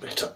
Better.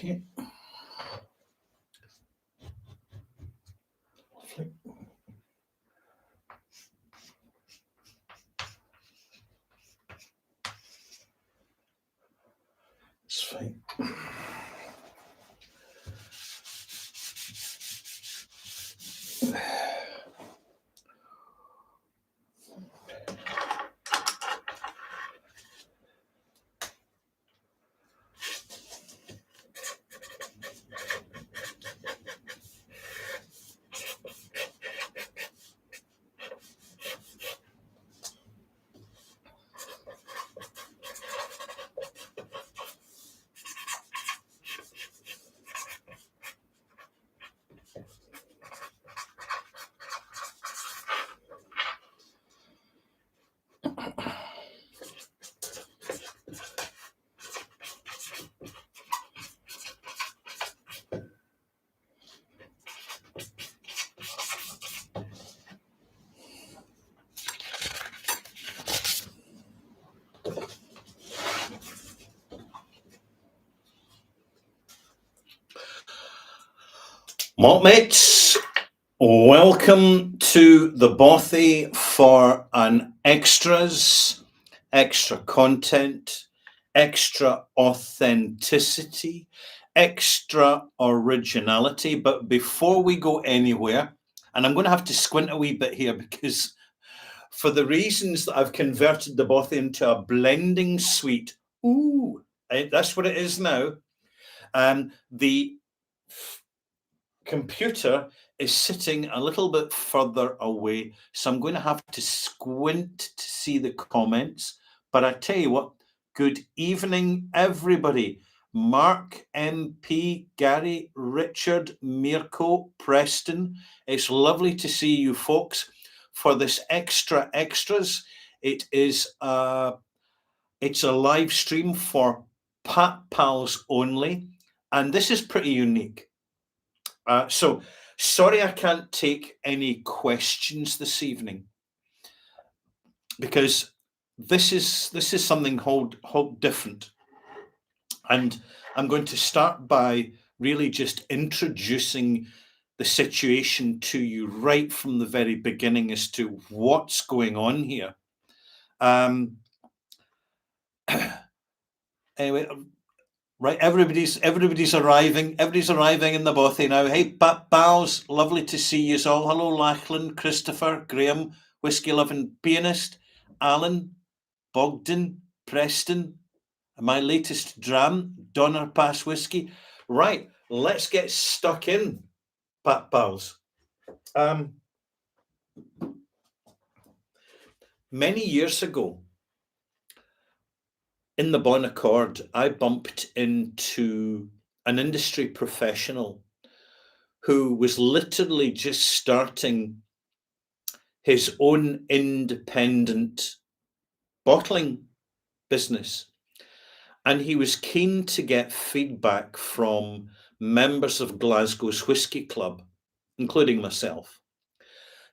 Okay. Flick. It's fine. Malt mates, welcome to the Bothy for an extra content, extra authenticity, extra originality. But before we go anywhere, and I'm going to have to squint a wee bit here because for the reasons that I've converted the Bothy into a blending suite, that's what it is now. The computer is sitting a little bit further away, so I'm going to have to squint to see the comments. But I tell you what, good evening, everybody. Mark, MP, Gary, Richard, Mirko, Preston. It's lovely to see you folks for this extras. It's a live stream for Pat Pals only, and this is pretty unique. So sorry I can't take any questions this evening because this is something hold different, and I'm going to start by really just introducing the situation to you right from the very beginning as to what's going on here. Anyway. Right, everybody's arriving. Everybody's arriving in the Bothy now. Hey, Pat Pals, lovely to see you all. Hello, Lachlan, Christopher, Graham, Whiskey Loving Pianist, Alan, Bogdan, Preston, my latest dram, Donner Pass Whiskey. Right, let's get stuck in, Pat Pals. Many years ago, in the Bon Accord, I bumped into an industry professional who was literally just starting his own independent bottling business. And he was keen to get feedback from members of Glasgow's Whisky Club, including myself.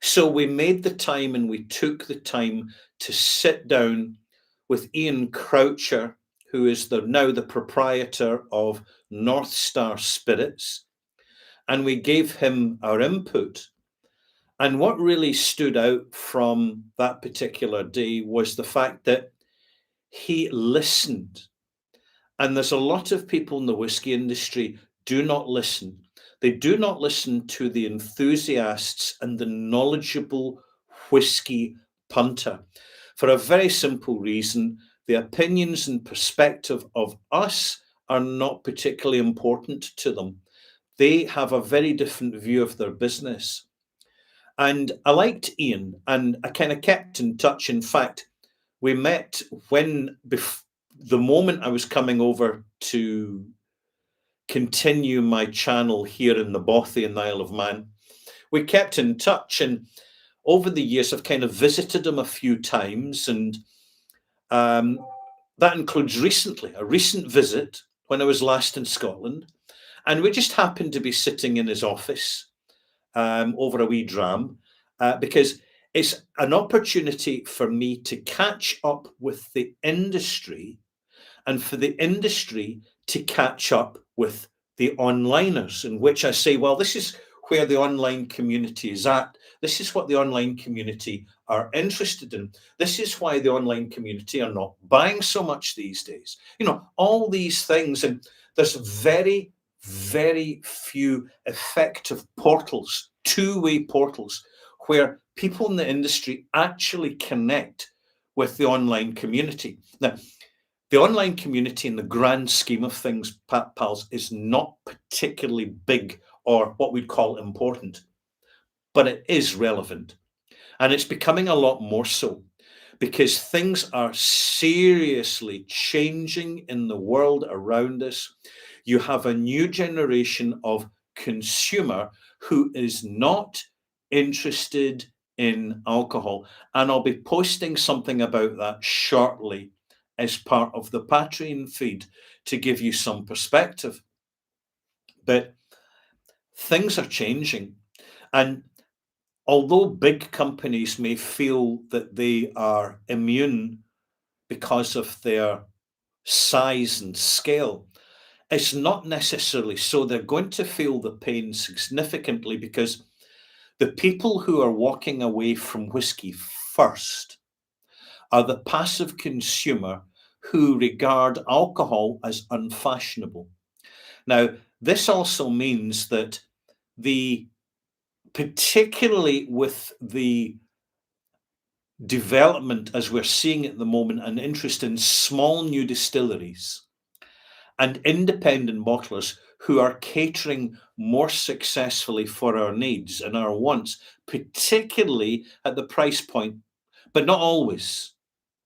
So we made the time and we took the time to sit down with Ian Croucher, who is now the proprietor of North Star Spirits, and we gave him our input. And what really stood out from that particular day was the fact that he listened. And there's a lot of people in the whiskey industry do not listen. They do not listen to the enthusiasts and the knowledgeable whiskey punter. For a very simple reason, the opinions and perspective of us are not particularly important to them. They have a very different view of their business. And I liked Ian, and I kind of kept in touch. In fact, we met the moment I was coming over to continue my channel here in the Bothy in the Isle of Man. We kept in touch, and over the years, I've kind of visited him a few times, and that includes a recent visit when I was last in Scotland. And we just happened to be sitting in his office over a wee dram because it's an opportunity for me to catch up with the industry and for the industry to catch up with the onliners, in which I say, well, this is where the online community is at. This is what the online community are interested in. This is why the online community are not buying so much these days. You know, all these things. And there's very, very few effective portals, two-way portals, where people in the industry actually connect with the online community. Now, the online community in the grand scheme of things, Pat Pals, is not particularly big or what we'd call important, but it is relevant. And it's becoming a lot more so because things are seriously changing in the world around us. You have a new generation of consumer who is not interested in alcohol. And I'll be posting something about that shortly as part of the Patreon feed to give you some perspective. But things are changing. And although big companies may feel that they are immune because of their size and scale, it's not necessarily so. They're going to feel the pain significantly because the people who are walking away from whiskey first are the passive consumer who regard alcohol as unfashionable. Now, this also means that particularly with the development as we're seeing at the moment, an interest in small new distilleries and independent bottlers who are catering more successfully for our needs and our wants, particularly at the price point, but not always.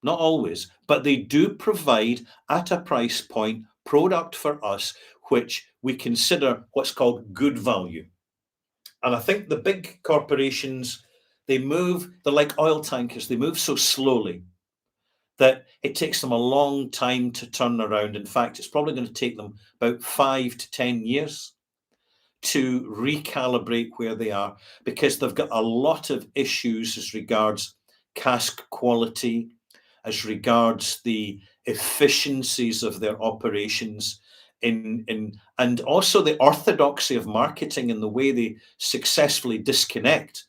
Not always, but they do provide at a price point product for us which we consider what's called good value. And I think the big corporations, they're like oil tankers, they move so slowly that it takes them a long time to turn around. In fact, it's probably going to take them about 5 to 10 years to recalibrate where they are because they've got a lot of issues as regards cask quality, as regards the efficiencies of their operations and also the orthodoxy of marketing and the way they successfully disconnect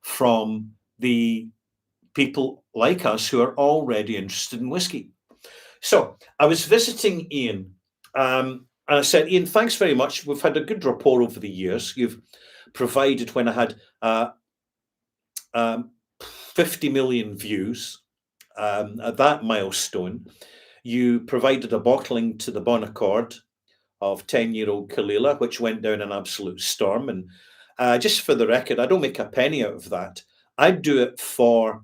from the people like us who are already interested in whiskey. So I was visiting Ian, and I said, Ian, thanks very much. We've had a good rapport over the years. You've provided when I had 50 million views at that milestone. You provided a bottling to the Bon Accord of 10-year-old Caol Ila, which went down an absolute storm. And just for the record, I don't make a penny out of that. I do it for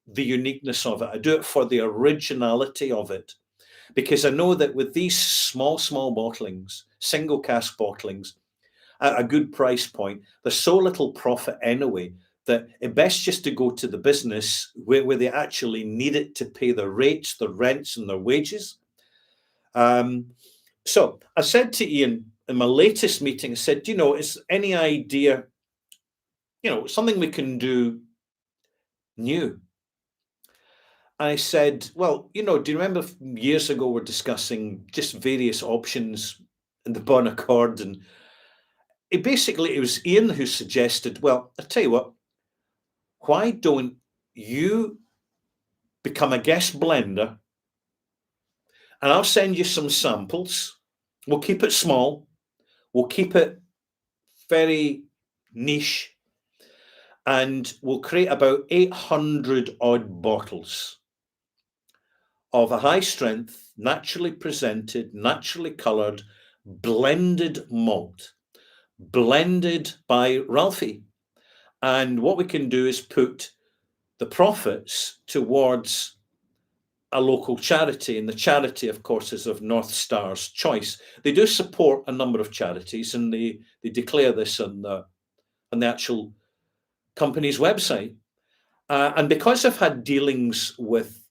the uniqueness of it. I do it for the originality of it. Because I know that with these small bottlings, single cask bottlings, at a good price point, there's so little profit anyway that it best just to go to the business where they actually need it to pay their rates, their rents, and their wages. So I said to Ian in my latest meeting, I said, is any idea, something we can do new? And I said, well, do you remember years ago we're discussing just various options in the Bon Accord? And it was Ian who suggested, well, I'll tell you what, why don't you become a guest blender and I'll send you some samples. We'll keep it small. We'll keep it very niche. And we'll create about 800 odd bottles of a high strength, naturally presented, naturally coloured, blended malt, blended by Ralphie. And what we can do is put the profits towards a local charity, and the charity, of course, is of North Star's choice. They do support a number of charities, and they declare this on the actual company's website. And because I've had dealings with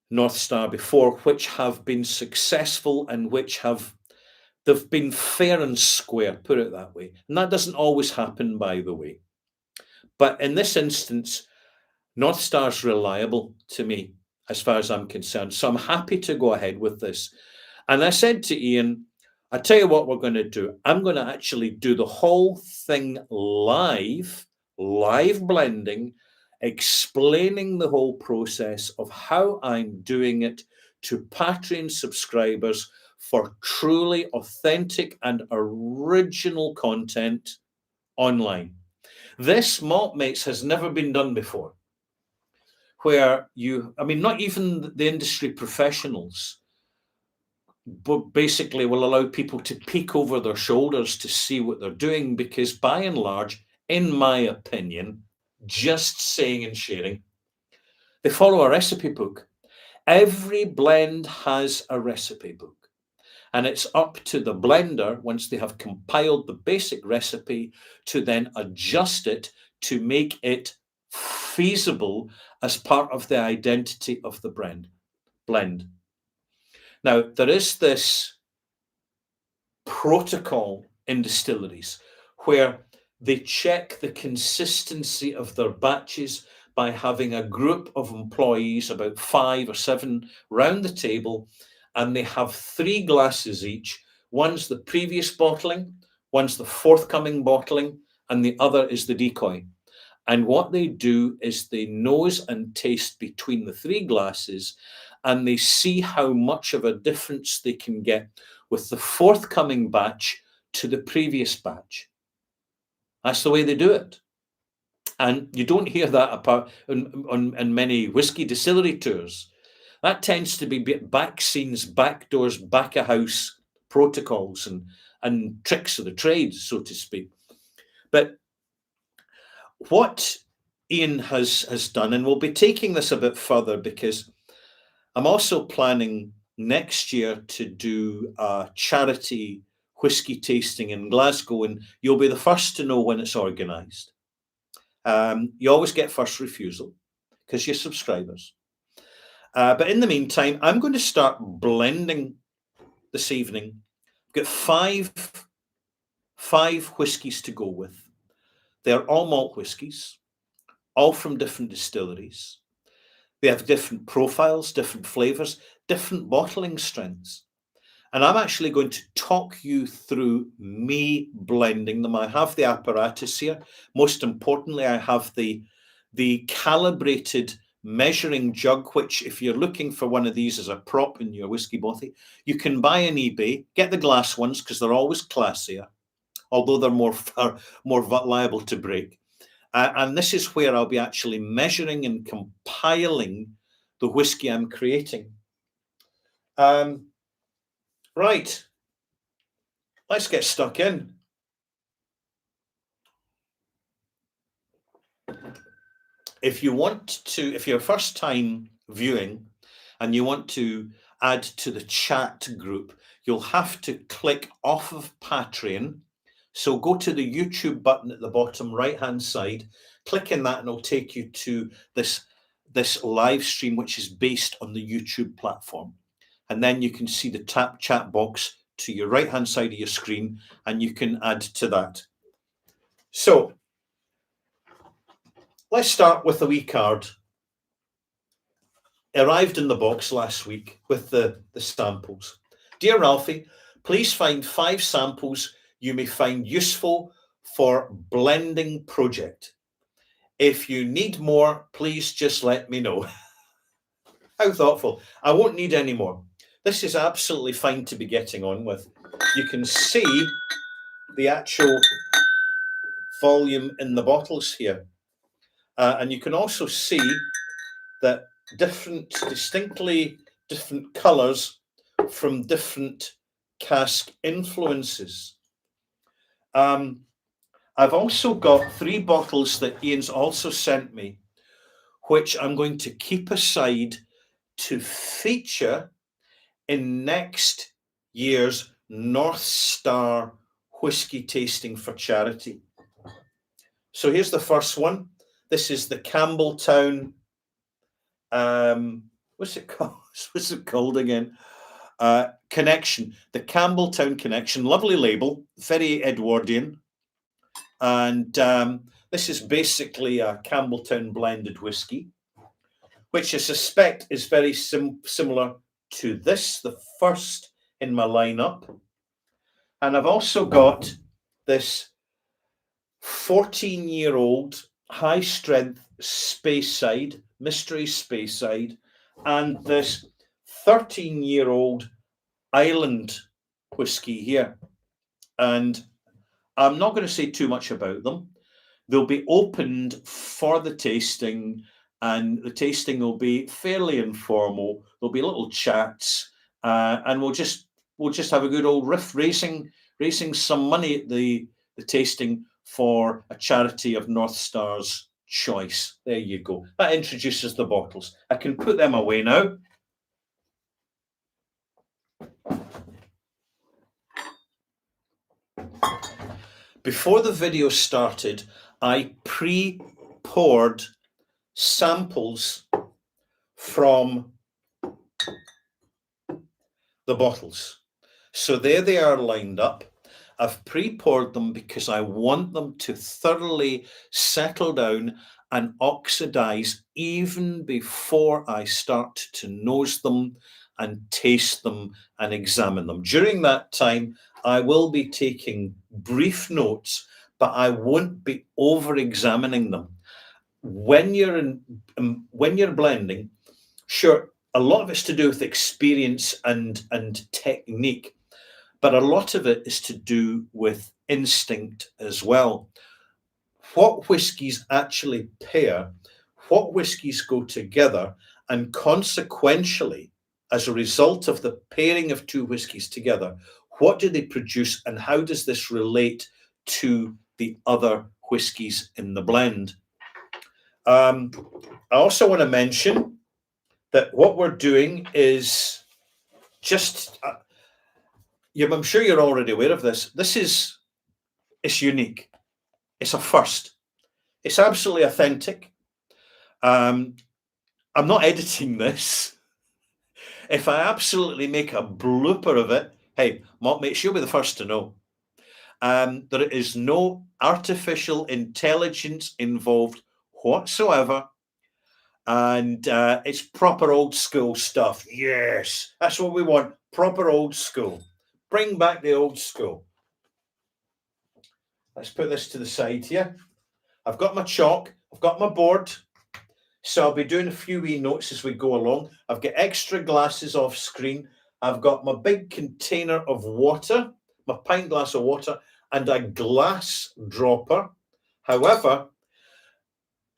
North Star before, which have been successful and they've been fair and square, put it that way. And that doesn't always happen, by the way. But in this instance, North Star's reliable to me, as far as I'm concerned. So I'm happy to go ahead with this. And I said to Ian, I tell you what we're going to do. I'm going to actually do the whole thing live blending, explaining the whole process of how I'm doing it to Patreon subscribers for truly authentic and original content online. This, Maltmates, has never been done before. Where not even the industry professionals, but basically will allow people to peek over their shoulders to see what they're doing, because by and large, in my opinion, just saying and sharing, they follow a recipe book. Every blend has a recipe book. And it's up to the blender, once they have compiled the basic recipe, to then adjust it to make it feasible as part of the identity of the blend. Now, there is this protocol in distilleries where they check the consistency of their batches by having a group of employees, about 5 or 7, round the table, and they have 3 glasses each. One's the previous bottling, one's the forthcoming bottling, and the other is the decoy. And what they do is they nose and taste between the 3 glasses, and they see how much of a difference they can get with the forthcoming batch to the previous batch. That's the way they do it. And you don't hear that apart on many whiskey distillery tours. That tends to be back scenes, back doors, back of house protocols and tricks of the trade, so to speak. But what Ian has done, and we'll be taking this a bit further because I'm also planning next year to do a charity whiskey tasting in Glasgow, and you'll be the first to know when it's organised. You always get first refusal because you're subscribers. But in the meantime, I'm going to start blending this evening. I've got five whiskies to go with. They're all malt whiskies, all from different distilleries. They have different profiles, different flavors, different bottling strengths. And I'm actually going to talk you through me blending them. I have the apparatus here. Most importantly, I have the calibrated measuring jug, which if you're looking for one of these as a prop in your whiskey bothy, you can buy on eBay. Get the glass ones because they're always classier, although they're more liable to break. And this is where I'll be actually measuring and compiling the whiskey I'm creating. Right, let's get stuck in. If you're first time viewing and you want to add to the chat group, you'll have to click off of Patreon. So go to the YouTube button at the bottom right-hand side, click in that and it'll take you to this live stream, which is based on the YouTube platform. And then you can see the chat box to your right-hand side of your screen, and you can add to that. So let's start with the wee card. It arrived in the box last week with the samples. Dear Ralphie, please find 5 samples you may find useful for blending project. If you need more, please just let me know. How thoughtful. I won't need any more. This is absolutely fine to be getting on with. You can see the actual volume in the bottles here. And you can also see that distinctly different colours from different cask influences. I've also got 3 bottles that Ian's also sent me, which I'm going to keep aside to feature in next year's North Star Whiskey Tasting for Charity. So here's the first one. This is the Campbeltown, what's it called? What's it called again? Connection. The Campbeltown Connection. Lovely label, very Edwardian. And this is basically a Campbeltown blended whiskey, which I suspect is very similar to this, the first in my lineup. And I've also got this 14-year-old high-strength Speyside, Mystery Speyside, and this 13-year-old Island whiskey here. And I'm not going to say too much about them. They'll be opened for the tasting, and the tasting will be fairly informal. There'll be little chats, and we'll just have a good old riff, raising some money at the tasting for a charity of North Star's choice. There you go. That introduces the bottles. I can put them away now. Before the video started, I pre-poured samples from the bottles. So there they are lined up. I've pre-poured them because I want them to thoroughly settle down and oxidize even before I start to nose them and taste them and examine them. During that time, I will be taking brief notes, but I won't be over-examining them. When you're blending, sure, a lot of it's to do with experience and technique, but a lot of it is to do with instinct as well. What whiskies actually pair, what whiskies go together, and consequentially, as a result of the pairing of two whiskies together, what do they produce and how does this relate to the other whiskies in the blend? I also want to mention that what we're doing is just, I'm sure you're already aware of this. It's unique. It's a first. It's absolutely authentic. I'm not editing this. If I absolutely make a blooper of it, hey, malt mates, you'll be the first to know. There is no artificial intelligence involved whatsoever. And it's proper old school stuff. Yes, that's what we want. Proper old school. Bring back the old school. Let's put this to the side here. I've got my chalk. I've got my board. So I'll be doing a few wee notes as we go along. I've got extra glasses off screen. I've got my big container of water, my pint glass of water, and a glass dropper. However,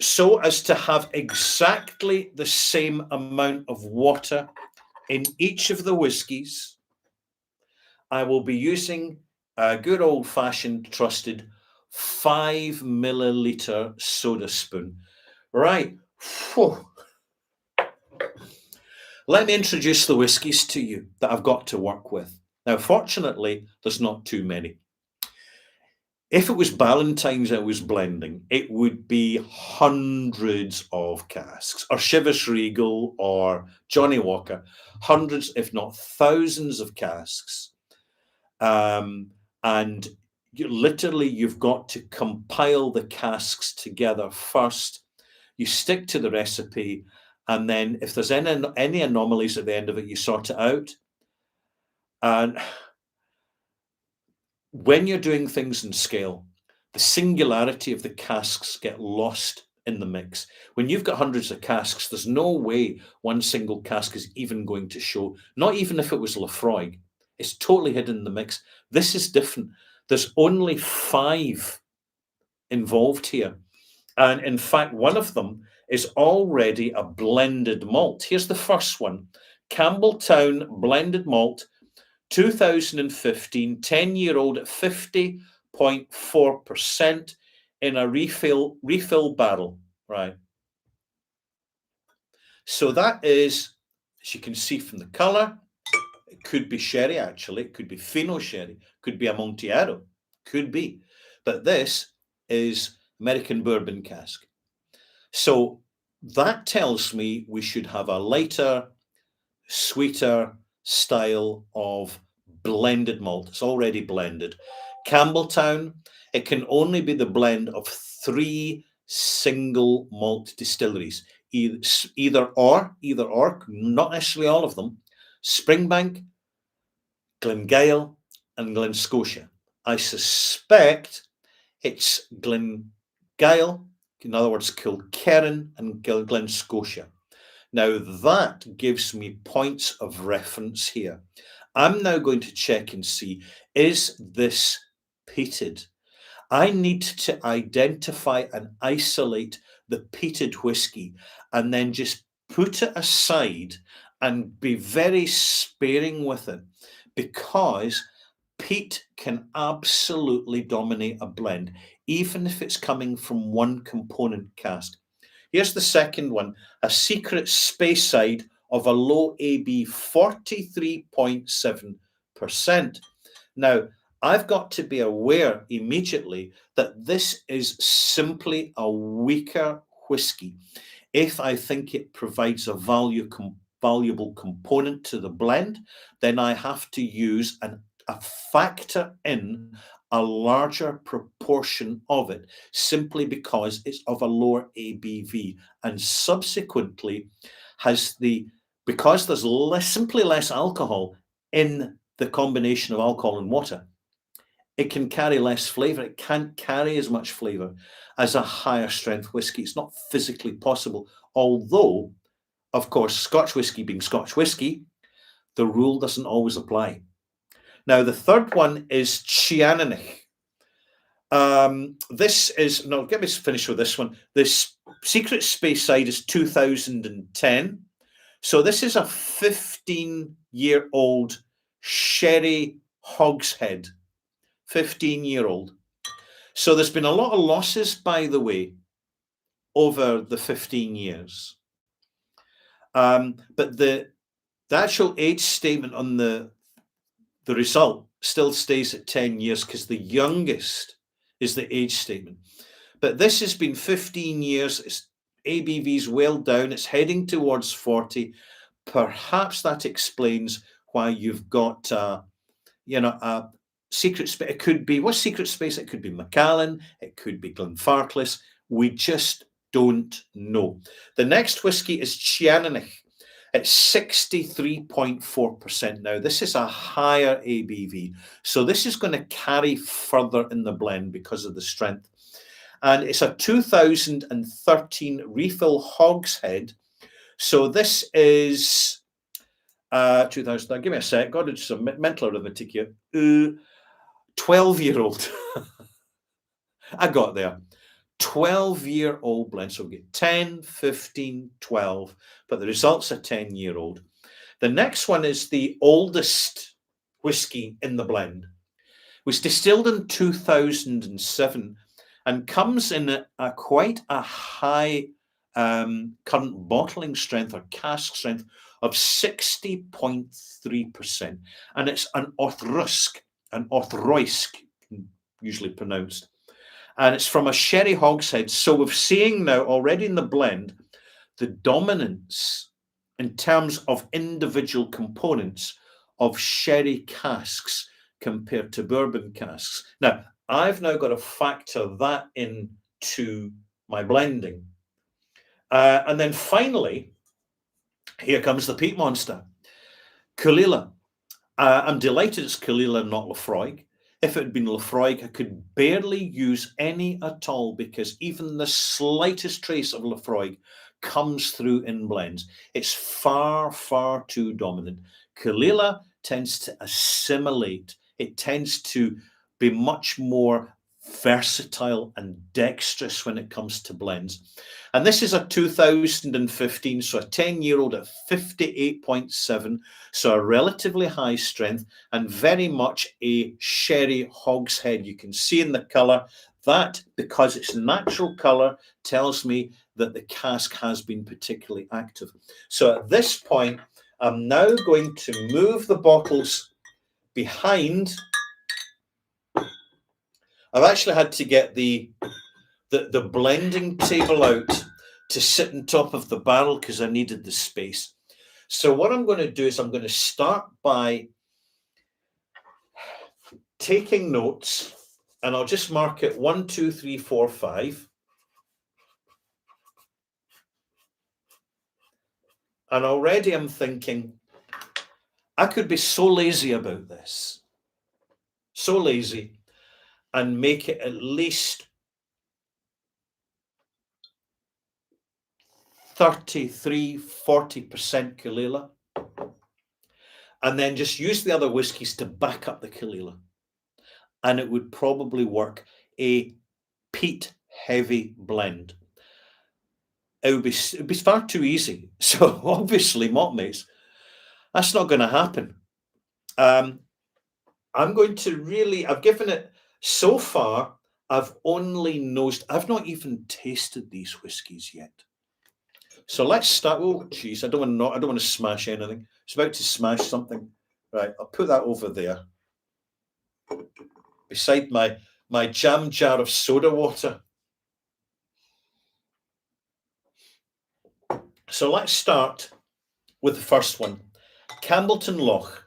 so as to have exactly the same amount of water in each of the whiskies, I will be using a good old-fashioned trusted 5 milliliter soda spoon. Right. Whew. Let me introduce the whiskies to you that I've got to work with. Now, fortunately, there's not too many. If it was Ballantine's I was blending, it would be hundreds of casks, or Chivas Regal or Johnnie Walker, hundreds, if not thousands of casks. And you've got to compile the casks together first. You stick to the recipe, and then if there's any anomalies at the end of it, you sort it out. And when you're doing things in scale, the singularity of the casks get lost in the mix. When you've got hundreds of casks, there's no way one single cask is even going to show, not even if it was Laphroaig. It's totally hidden in the mix. This is different. There's only 5 involved here. And in fact, one of them is already a blended malt. Here's the first one. Campbeltown blended malt, 2015, 10-year-old at 50.4% in a refill barrel, right? So that is, as you can see from the color, it could be sherry actually, it could be Fino sherry, could be Amontillado, could be. But this is American bourbon cask. So that tells me we should have a lighter, sweeter style of blended malt. It's already blended. Campbeltown, it can only be the blend of 3 single malt distilleries, either or, not necessarily all of them. Springbank, Glengyle, and Glen Scotia. I suspect it's Glengyle, in other words, Kilkerran and Glen Scotia. Now that gives me points of reference here. I'm now going to check and see, is this peated? I need to identify and isolate the peated whiskey and then just put it aside and be very sparing with it, because peat can absolutely dominate a blend, even if it's coming from one component cask. Here's the second one, a Secret Speyside of a low AB, 43.7%. Now, I've got to be aware immediately that this is simply a weaker whiskey. If I think it provides a valuable component to the blend, then I have to use a factor in a larger proportion of it simply because it's of a lower ABV, and subsequently has because there's simply less alcohol in the combination of alcohol and water, it can carry less flavor. It can't carry as much flavor as a higher strength whiskey. It's not physically possible. Although, of course, Scotch whiskey being Scotch whiskey, the rule doesn't always apply. Now, the third one is Ciananich. This is, no, get me finished with this one. This Secret Speyside is 2010. So this is a 15-year-old sherry hogshead. 15-year-old. So there's been a lot of losses, by the way, over the 15 years. But the actual age statement on the result still stays at 10 years because the youngest is the age statement. But this has been 15 years. Its ABV's well down. It's heading towards 40. Perhaps that explains why you've got, a Secret Space. It could be, what's Secret Space? It could be Macallan. It could be Glenfarclas. We just don't know. The next whiskey is Ciananich. It's 63.4% now. This is a higher ABV. So this is going to carry further in the blend because of the strength. And it's a 2013 refill hogshead. So this is 2000. Give me a sec. Got to do some mental arithmetic here. 12-year-old. I got there. 12-year-old blend. So we get 10, 15, 12, but the result's a 10-year-old. The next one is the oldest whiskey in the blend. It was distilled in 2007 and comes in quite a high current bottling strength or cask strength of 60.3%. And it's an Orthroisk, usually pronounced. And it's from a sherry hogshead. So we're seeing now already in the blend the dominance in terms of individual components of sherry casks compared to bourbon casks. Now, I've now got to factor that into my blending. And then finally, here comes the peat monster, Caol Ila. I'm delighted it's Caol Ila, not Laphroaig. If it had been Laphroaig, I could barely use any at all because even the slightest trace of Laphroaig comes through in blends. It's far, far too dominant. Caol Ila tends to assimilate. It tends to be much more versatile and dexterous when it comes to blends. And this is a 2015, so a 10-year-old at 58.7, so a relatively high strength and very much a sherry hogshead. You can see in the colour that, because it's natural colour, tells me that the cask has been particularly active. So at this point, I'm now going to move the bottles behind. I've actually had to get the blending table out to sit on top of the barrel because I needed the space. So what I'm going to do is I'm going to start by taking notes, and I'll just mark it 1, 2, 3, 4, 5. And already I'm thinking, I could be so lazy about this. So lazy. And make it at least 33, 40% Caol Ila. And then just use the other whiskies to back up the Caol Ila. And it would probably work. A peat heavy blend. It'd be far too easy. So obviously, Mottmates, that's not going to happen. I'm going to really, I've given it, so far, I've only nosed, I've not even tasted these whiskies yet. So let's start. Oh, geez, I don't want to smash anything. It's about to smash something. Right, I'll put that over there. beside my jam jar of soda water. So let's start with the first one. Campbellton Loch,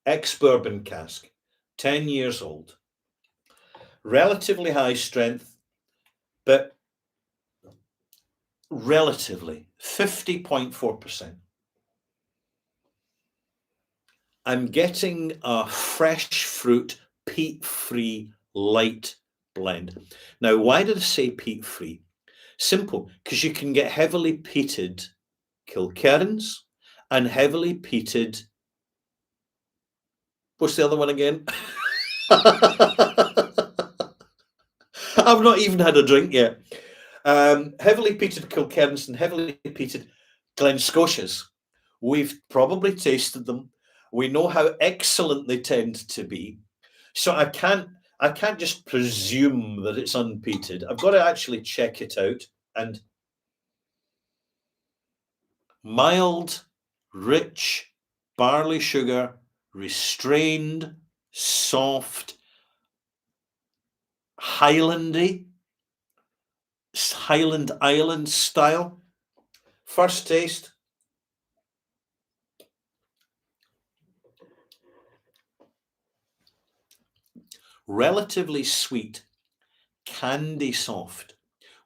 ex-bourbon cask, 10 years old. Relatively high strength, but relatively 50.4%. I'm getting a fresh fruit, peat-free light blend. Now, why did I say peat-free? Simple, because you can get heavily peated Kilkerrans and heavily peated, what's the other one again? I've not even had a drink yet. Heavily peated Kilkerrans and heavily peated Glen Scotias. We've probably tasted them. We know how excellent they tend to be. So I can't just presume that it's unpeated. I've got to actually check it out. And mild, rich, barley sugar, restrained, soft, Highland Island style. First taste. Relatively sweet, candy soft.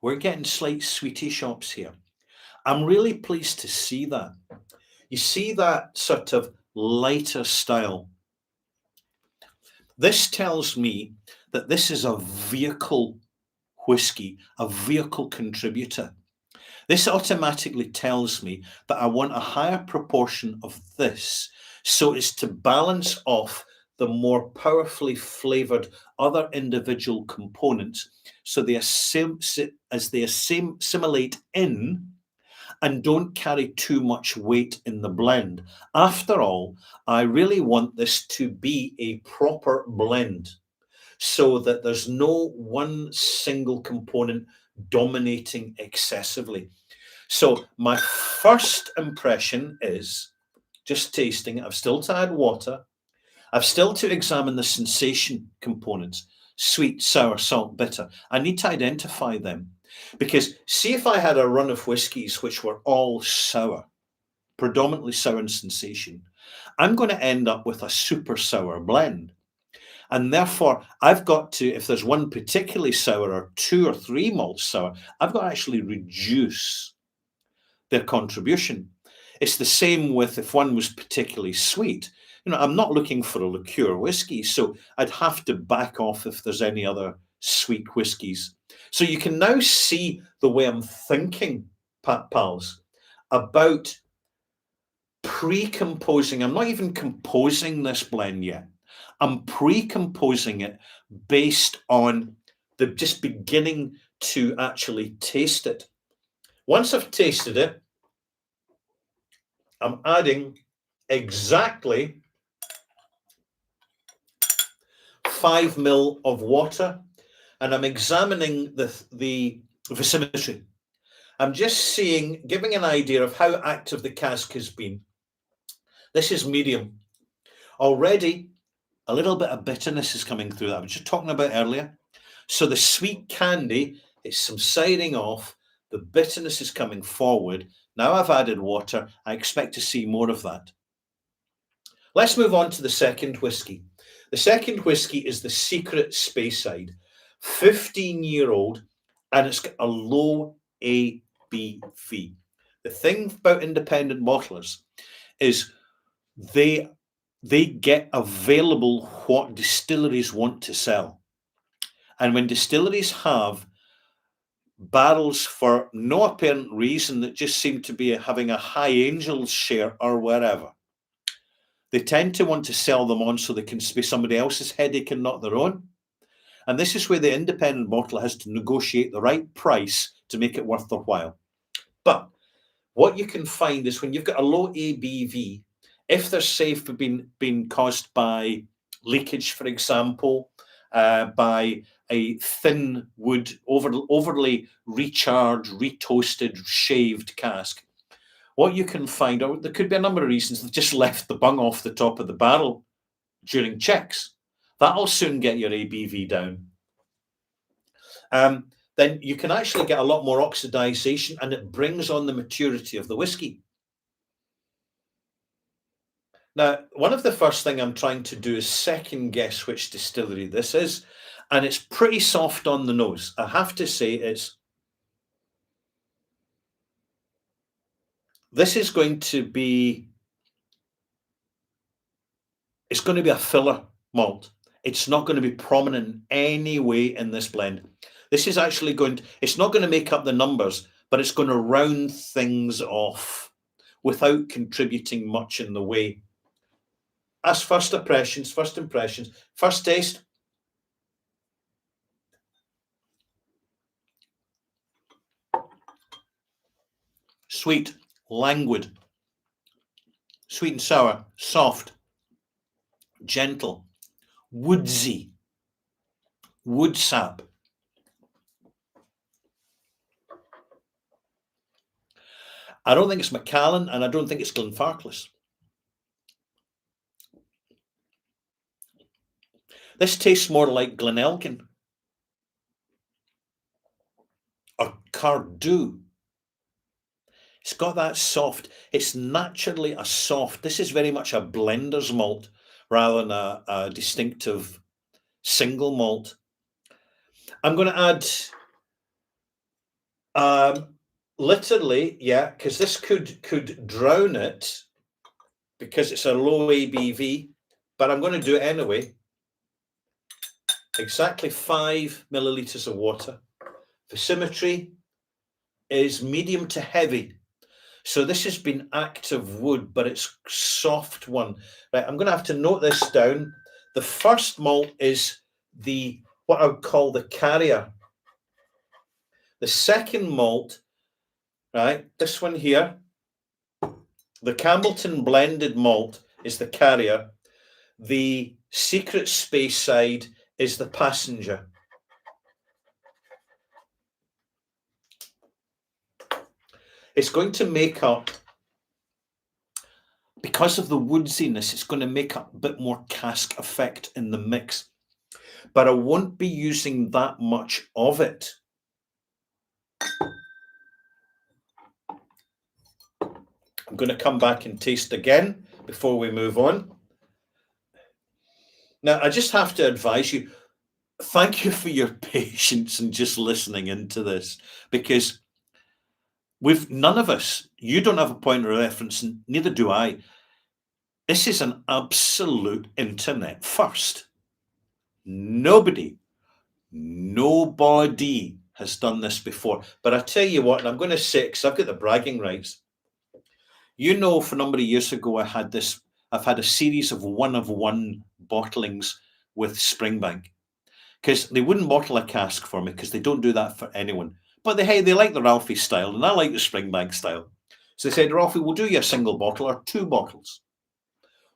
We're getting slight sweetie shops here. I'm really pleased to see that. You see that sort of lighter style. This tells me that this is a vehicle whiskey, a vehicle contributor. This automatically tells me that I want a higher proportion of this so as to balance off the more powerfully flavored other individual components so they assimilate in and don't carry too much weight in the blend. After all, I really want this to be a proper blend so that there's no one single component dominating excessively. So my first impression is just tasting it. I've still to add water. I've still to examine the sensation components: sweet, sour, salt, bitter. I need to identify them because see if I had a run of whiskies which were all sour, predominantly sour in sensation, I'm going to end up with a super sour blend. And therefore, I've got to, if there's one particularly sour or two or three malts sour, I've got to actually reduce their contribution. It's the same with if one was particularly sweet. I'm not looking for a liqueur whiskey, so I'd have to back off if there's any other sweet whiskies. So you can now see the way I'm thinking, pals, about pre-composing. I'm not even composing this blend yet. I'm pre-composing it based on the just beginning to actually taste it. Once I've tasted it, I'm adding exactly 5 ml of water, and I'm examining the viscosity. I'm just seeing, giving an idea of how active the cask has been. This is medium. Already, a little bit of bitterness is coming through that I was just talking about earlier. So the sweet candy is subsiding off. The bitterness is coming forward. Now I've added water. I expect to see more of that. Let's move on to the second whiskey. The second whiskey is the Secret Speyside, 15-year-old, and it's got a low ABV. The thing about independent bottlers is they get available what distilleries want to sell. And when distilleries have barrels for no apparent reason that just seem to be having a high Angels share or wherever, they tend to want to sell them on so they can be somebody else's headache and not their own. And this is where the independent bottler has to negotiate the right price to make it worth their while. But what you can find is when you've got a low ABV, if they're safe for being caused by leakage, for example, by a thin wood, overly recharged, retoasted, shaved cask, what you can find out, there could be a number of reasons. They've just left the bung off the top of the barrel during checks. That'll soon get your ABV down. Then you can actually get a lot more oxidization, and it brings on the maturity of the whiskey. Now, one of the first thing I'm trying to do is second guess which distillery this is, and it's pretty soft on the nose. I have to say this is going to be, it's going to be a filler malt. It's not going to be prominent in any way in this blend. This is actually it's not going to make up the numbers, but it's going to round things off without contributing much in the way. As first impressions, first taste. Sweet, languid, sweet and sour, soft, gentle, woodsy, wood sap. I don't think it's Macallan, and I don't think it's Glenfarclas. This tastes more like Glenelgin or Cardew. It's got that soft, it's naturally a soft, this is very much a blender's malt rather than a distinctive single malt. I'm going to add, literally, yeah, because this could drown it because it's a low ABV, but I'm going to do it anyway. Exactly 5 milliliters of water. For symmetry is medium to heavy. So this has been active wood, but it's soft one. Right, I'm going to have to note this down. The first malt is what I would call the carrier. The second malt, right, this one here, the Campbellton blended malt is the carrier. The Secret Speyside is the passenger. It's going to make up, because of the woodsiness, it's going to make up a bit more cask effect in the mix. But I won't be using that much of it. I'm going to come back and taste again before we move on. Now, I just have to advise you, thank you for your patience and just listening into this, because none of us, you don't have a point of reference, and neither do I. This is an absolute internet first. Nobody has done this before. But I tell you what, and I'm going to say, because I've got the bragging rights. You know, for a number of years ago, I've had a series of one-of-one bottlings with Springbank, because they wouldn't bottle a cask for me because they don't do that for anyone. But they like the Ralphie style, and I like the Springbank style. So they said, Ralphie, we'll do you a single bottle or 2 bottles.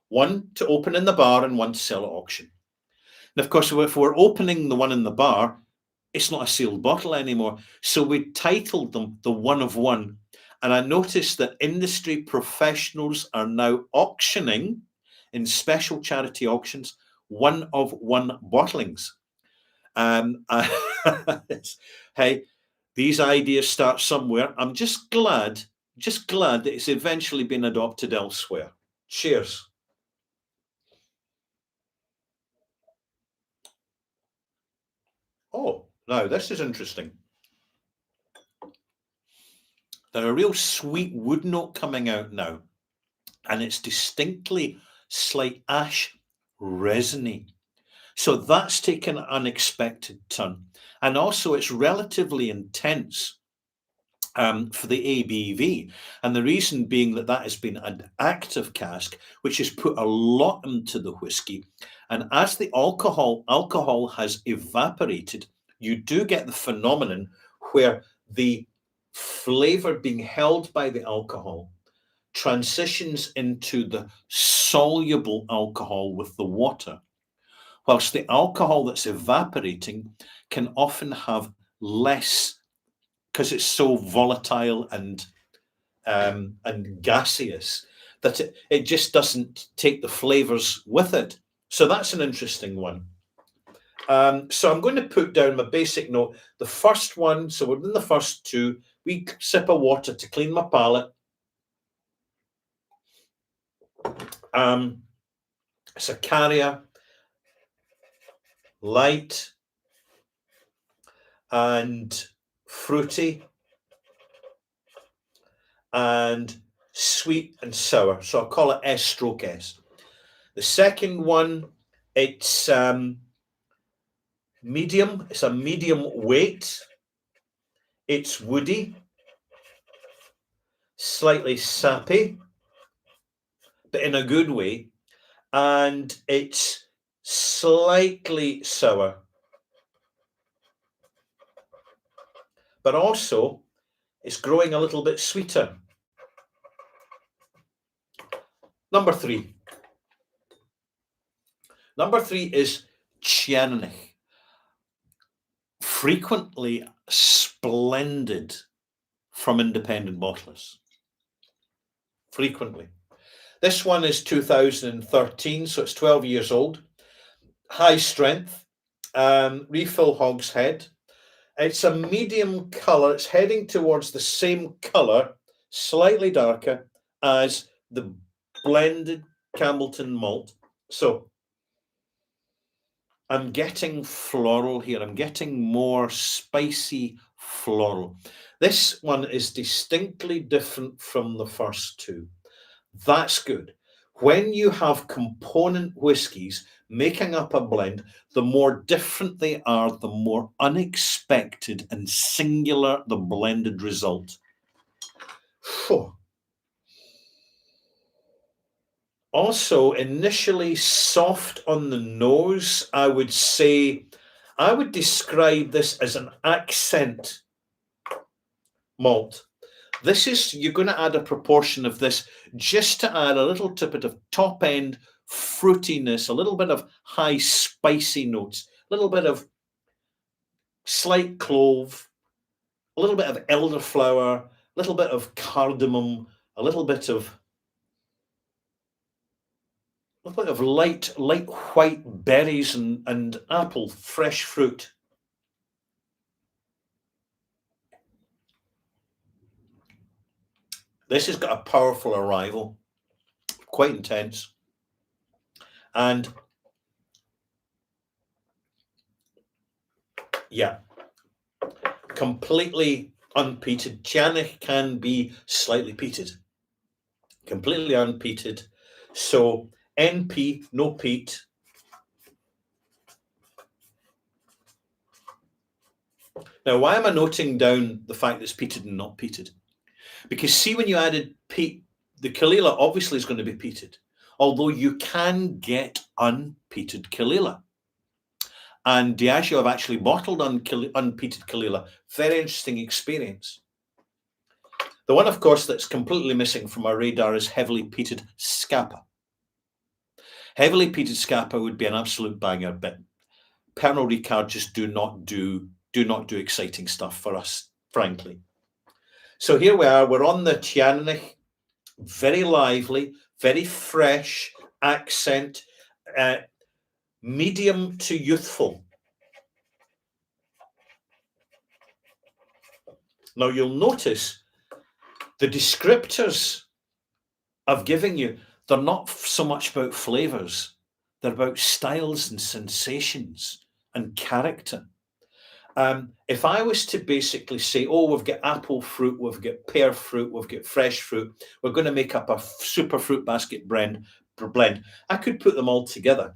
One to open in the bar and one to sell at auction. And of course, if we're opening the one in the bar, it's not a sealed bottle anymore. So we titled them the one of one. And I noticed that industry professionals are now auctioning in special charity auctions one of one bottlings. Hey, these ideas start somewhere. I'm just glad that it's eventually been adopted elsewhere. Cheers. Oh, now this is interesting. There's a real sweet wood note coming out now, and it's distinctly slight ash resiny. So that's taken an unexpected turn. And also it's relatively intense for the ABV. And the reason being that has been an active cask, which has put a lot into the whiskey. And as the alcohol has evaporated, you do get the phenomenon where the flavor being held by the alcohol transitions into the soluble alcohol with the water, whilst the alcohol that's evaporating can often have less, because it's so volatile and gaseous, that it just doesn't take the flavors with it. So that's an interesting one. So I'm going to put down my basic note. The first one, so within the first two, wee sip of water to clean my palate. It's a carrier, light and fruity and sweet and sour. So I'll call it S stroke S. The second one, it's medium. It's a medium weight. It's woody, slightly sappy, but in a good way. And it's slightly sour. But also, it's growing a little bit sweeter. Number three. Number three is Cianich. Frequently splendid from independent bottlers. Frequently. This one is 2013, so it's 12 years old. High strength, refill hogshead. It's a medium colour. It's heading towards the same colour, slightly darker, as the blended Campbellton malt. So I'm getting floral here. I'm getting more spicy floral. This one is distinctly different from the first two. That's good. When you have component whiskies making up a blend, the more different they are, the more unexpected and singular the blended result. Phew. Also, initially soft on the nose, I would describe this as an accent malt. You're going to add a proportion of this just to add a little bit of top end fruitiness, a little bit of high spicy notes, a little bit of slight clove, a little bit of elderflower, a little bit of cardamom, a little bit of light white berries and apple, fresh fruit. This has got a powerful arrival, quite intense. And yeah, completely unpeated. Cianich can be slightly peated, completely unpeated. So NP, no peat. Now, why am I noting down the fact that it's peated and not peated? Because see, when you added peat, the Caol Ila obviously is going to be peated, although you can get unpeated Caol Ila. And Diageo have actually bottled unpeated Caol Ila. Very interesting experience. The one, of course, that's completely missing from our radar is heavily peated Scapa. Heavily peated Scapa would be an absolute banger, but Pernod Ricard just do not do exciting stuff for us, frankly. So here we are. We're on the Cianich, very lively, very fresh accent, medium to youthful. Now you'll notice the descriptors I've given you, they're not so much about flavors, they're about styles and sensations and character. If I was to basically say, oh, we've got apple fruit, we've got pear fruit, we've got fresh fruit, we're going to make up a super fruit basket blend, I could put them all together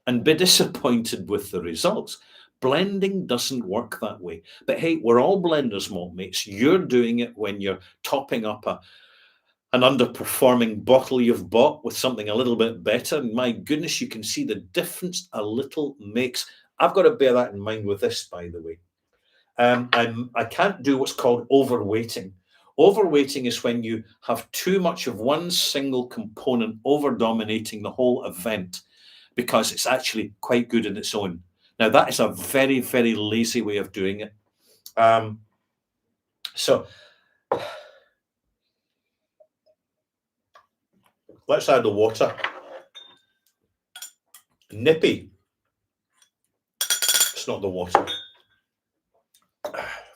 and be disappointed with the results. Blending doesn't work that way. But hey, we're all blenders, malt mates. You're doing it when you're topping up an underperforming bottle you've bought with something a little bit better. And my goodness, you can see the difference a little makes. I've got to bear that in mind with this, by the way. I can't do what's called overweighting. Overweighting is when you have too much of one single component over dominating the whole event because it's actually quite good in its own. Now, that is a very, very lazy way of doing it. So let's add the water. Nippy. that's not the water.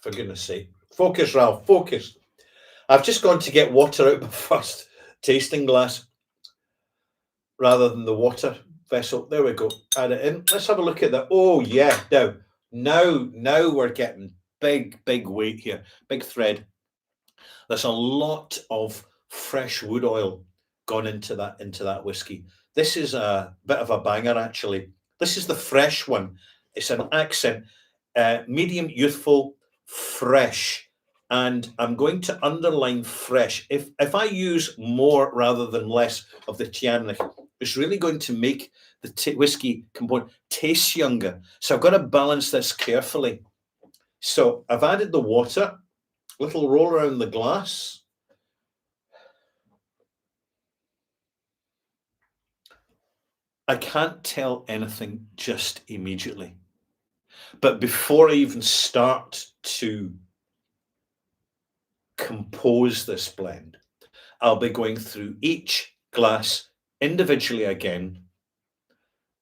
For goodness sake. Focus, Ralph, focus. I've just gone to get water out of my first tasting glass rather than the water vessel. There we go. Add it in. Let's have a look at that. Oh, yeah. Now we're getting big weight here. Big thread. There's a lot of fresh wood oil gone into that whiskey. This is a bit of a banger, actually. This is the fresh one. It's an accent, medium, youthful, fresh. And I'm going to underline fresh. If I use more rather than less of the Teaninich, it's really going to make the whiskey component taste younger. So I've got to balance this carefully. So I've added the water, little roll around the glass. I can't tell anything just immediately. But before I even start to compose this blend, I'll be going through each glass individually again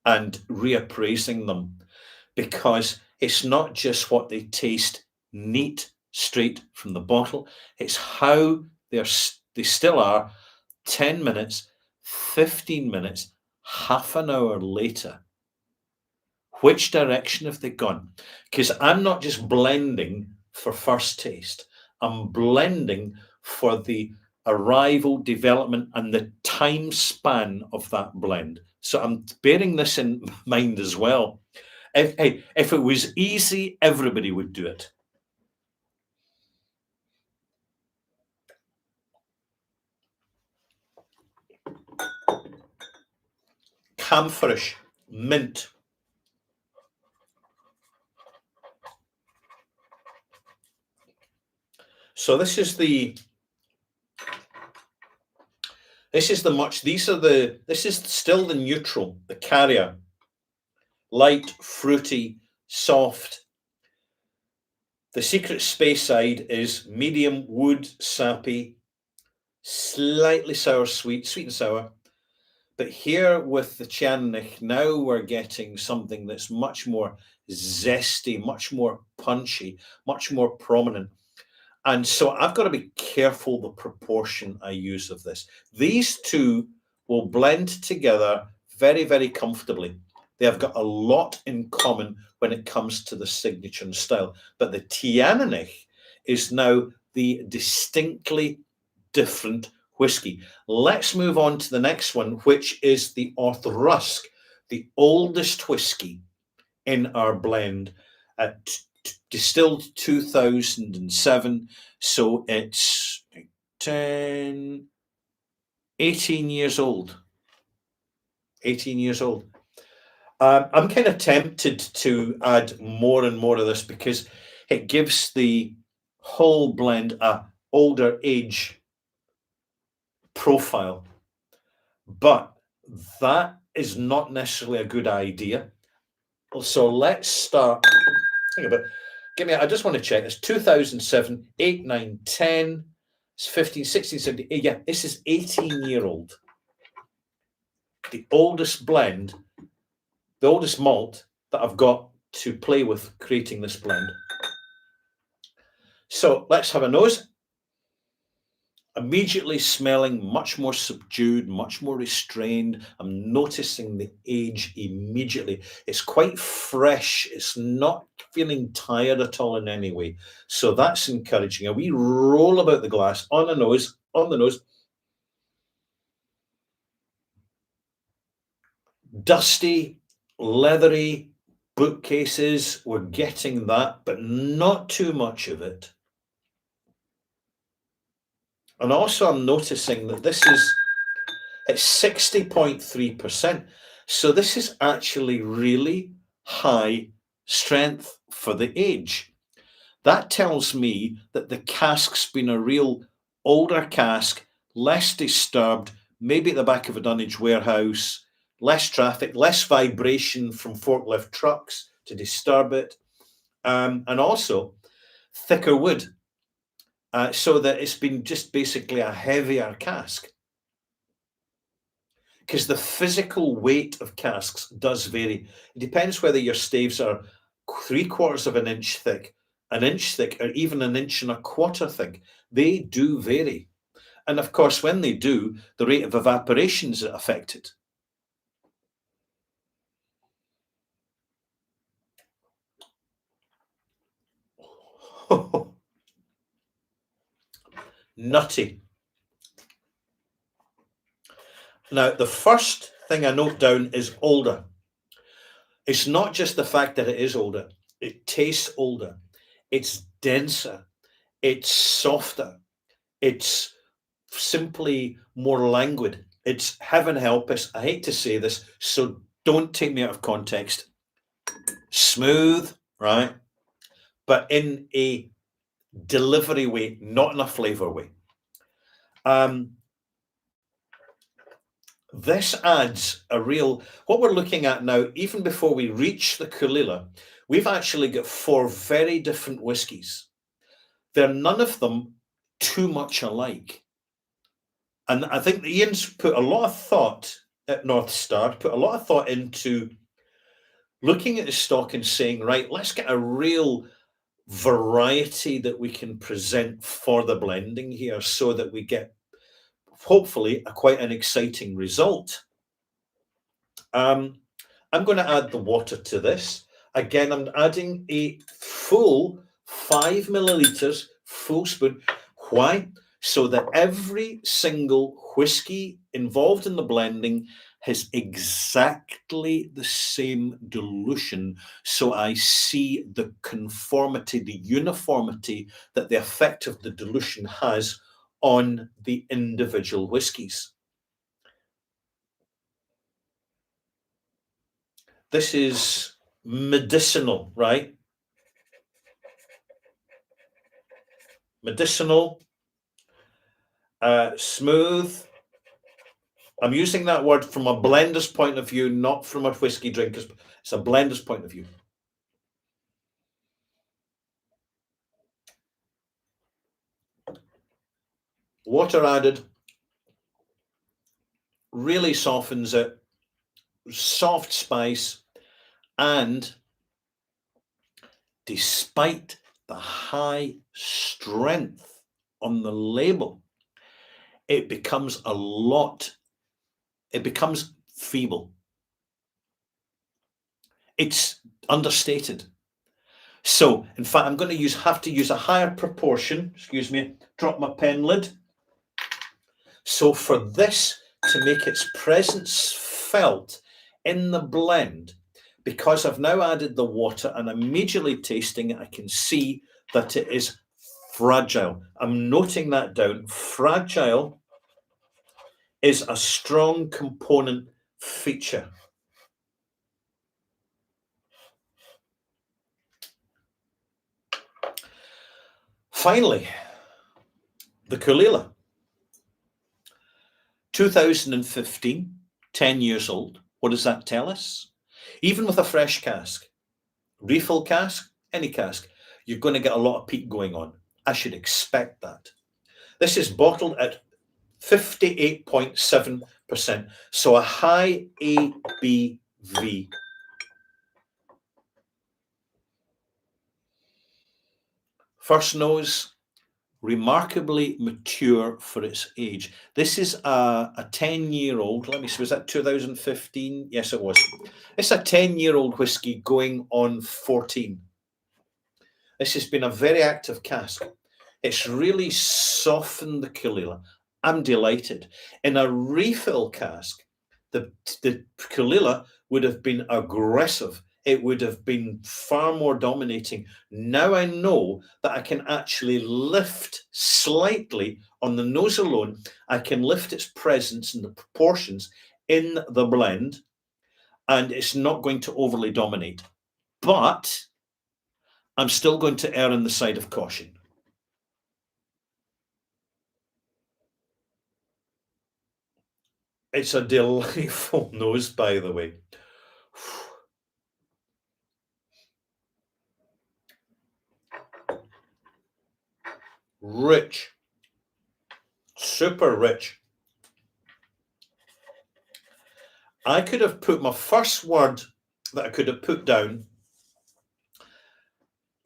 and reappraising them, because it's not just what they taste neat straight from the bottle, it's how they still are 10 minutes, 15 minutes, half an hour later. Which direction have they gone? Because I'm not just blending for first taste, I'm blending for the arrival, development, and the time span of that blend. So I'm bearing this in mind as well. If it was easy, everybody would do it. Camphorish, mint. So this is still the neutral, the carrier. Light, fruity, soft. The Secret Speyside is medium wood, sappy, slightly sour, sweet and sour. But here with the Teaninich, now we're getting something that's much more zesty, much more punchy, much more prominent. And so I've got to be careful the proportion I use of this. These two will blend together very, very comfortably. They have got a lot in common when it comes to the signature and style. But the Teaninich is now the distinctly different whiskey. Let's move on to the next one, which is the Arthur Rusk, the oldest whiskey in our blend, distilled 2007. So it's 18 years old. 18 years old. I'm kind of tempted to add more and more of this because it gives the whole blend a older age profile. But that is not necessarily a good idea. So let's start. Think about it. I just want to check. It's 2007, 8, 9, 10. It's 15, 16, 17. Yeah, this is 18-year-old. The oldest blend, the oldest malt that I've got to play with creating this blend. So let's have a nose. Immediately smelling much more subdued, much more restrained. I'm noticing the age immediately. It's quite fresh. It's not feeling tired at all in any way. So that's encouraging. A wee roll about the glass on the nose, Dusty, leathery bookcases. We're getting that, but not too much of it. And also I'm noticing that it's 60.3%. So this is actually really high strength for the age. That tells me that the cask's been a real older cask, less disturbed, maybe at the back of a dunnage warehouse, less traffic, less vibration from forklift trucks to disturb it, and also thicker wood. So that it's been just basically a heavier cask. Because the physical weight of casks does vary. It depends whether your staves are 3/4 of an inch thick, an inch thick, or even an inch and a quarter thick. They do vary. And of course, when they do, the rate of evaporation is affected. Nutty. Now, the first thing I note down is older. It's not just the fact that it is older, it tastes older, it's denser, it's softer, it's simply more languid. It's, heaven help us, I hate to say this, so don't take me out of context. Smooth, right? But in a delivery way, not in a flavor way. This adds a real, what we're looking at now, even before we reach the Caol Ila, we've actually got 4 very different whiskies. They're none of them too much alike. And I think Ian's put a lot of thought at North Star, put a lot of thought into looking at the stock and saying, right, let's get a real variety that we can present for the blending here so that we get hopefully quite an exciting result. I'm going to add the water to this. Again, I'm adding a full 5 milliliters, full spoon. Why? So that every single whiskey involved in the blending has exactly the same dilution. So I see the conformity, the uniformity that the effect of the dilution has on the individual whiskies. This is medicinal, right? Medicinal, smooth. I'm using that word from a blender's point of view, not from a whiskey drinker's. It's a blender's point of view. Water added really softens it, soft spice, and despite the high strength on the label, it becomes feeble. It's understated. So, in fact, I'm going to have to use a higher proportion. Excuse me, drop my pen lid. So for this to make its presence felt in the blend, because I've now added the water and immediately tasting it, I can see that it is fragile. I'm noting that down. Fragile is a strong component feature. Finally, the Caol Ila. 2015, 10 years old. What does that tell us? Even with a fresh cask, refill cask, any cask, you're going to get a lot of peat going on. I should expect that. This is bottled at 58.7%, so a high ABV. First nose, remarkably mature for its age. This is a 10-year-old. Let me see, was that 2015? Yes, it was. It's a 10-year-old whiskey going on 14. This has been a very active cask. It's really softened the Caol Ila. I'm delighted. In a refill cask, the Caol Ila would have been aggressive. It would have been far more dominating. Now I know that I can actually lift slightly on the nose alone. I can lift its presence and the proportions in the blend, and it's not going to overly dominate. But I'm still going to err on the side of caution. It's a delightful nose, by the way. Rich, super rich. I could have put my first word that I could have put down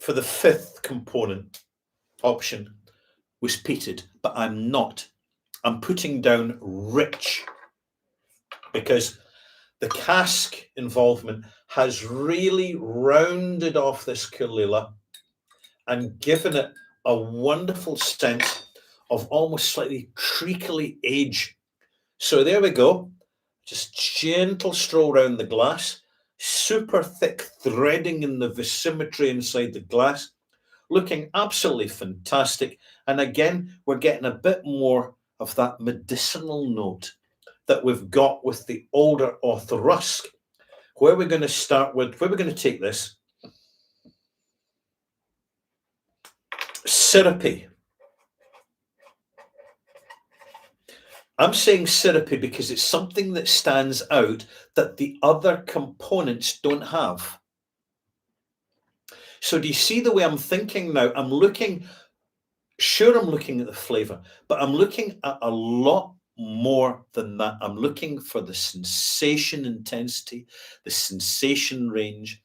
for the fifth component option was peated, but I'm not. I'm putting down rich because the cask involvement has really rounded off this Caol Ila and given it a wonderful sense of almost slightly creakily age. So there we go. Just gentle stroll around the glass, super thick threading in the viscimmetry inside the glass, looking absolutely fantastic. And again, we're getting a bit more of that medicinal note that we've got with the older Authrusk. Where we're going to start with, where we're going to take this, syrupy. I'm saying syrupy because it's something that stands out that the other components don't have. So do you see the way I'm thinking now? I'm looking at the flavor, but I'm looking at a lot more than that. I'm looking for the sensation intensity, the sensation range,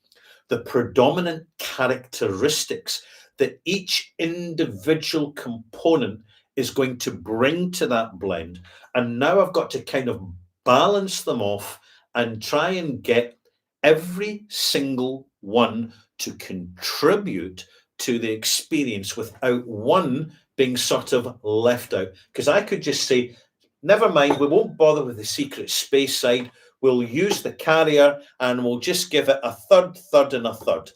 the predominant characteristics that each individual component is going to bring to that blend. And now I've got to kind of balance them off and try and get every single one to contribute to the experience without one being sort of left out. Because I could just say, never mind, we won't bother with the secret space side. We'll use the carrier and we'll just give it a third, third, and a third.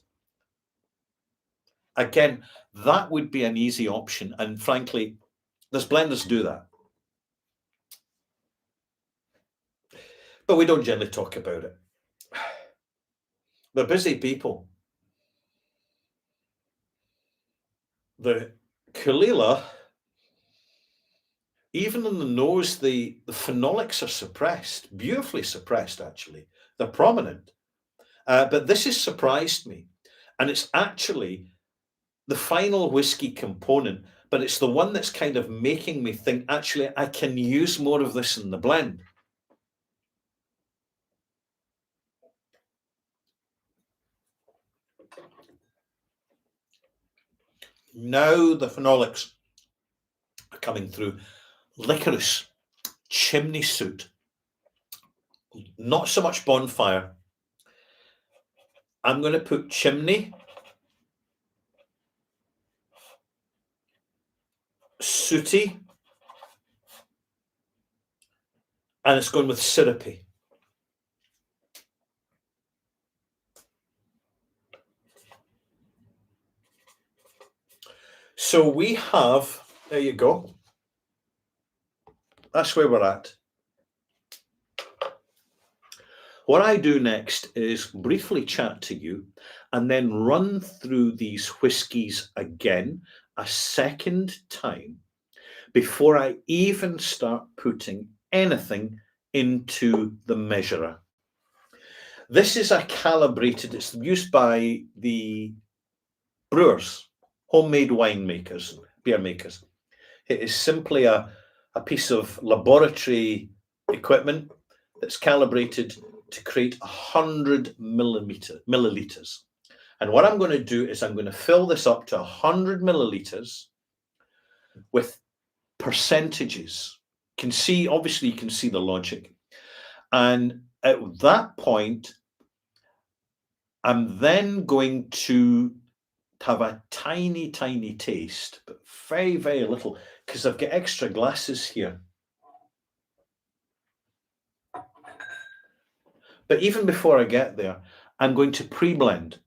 Again, that would be an easy option. And frankly, there's blenders do that. But we don't generally talk about it. They're busy people. The Caol Ila, even in the nose, the phenolics are suppressed, beautifully suppressed, actually. They're prominent. But this has surprised me. And it's actually the final whiskey component, but it's the one that's kind of making me think, actually, I can use more of this in the blend. Now the phenolics are coming through. Licorice, chimney soot, not so much bonfire. I'm going to put chimney, sooty, and it's going with syrupy. So we have, there you go. That's where we're at. What I do next is briefly chat to you and then run through these whiskies again a second time before I even start putting anything into the measurer. This is a calibrated, it's used by the brewers, homemade winemakers, beer makers. It is simply a piece of laboratory equipment that's calibrated to create 100 milliliters. And what I'm going to do is I'm going to fill this up to 100 milliliters with percentages. Obviously you can see the logic. And at that point, I'm then going to have a tiny, tiny taste, but very, very little, because I've got extra glasses here. But even before I get there, I'm going to pre-blend.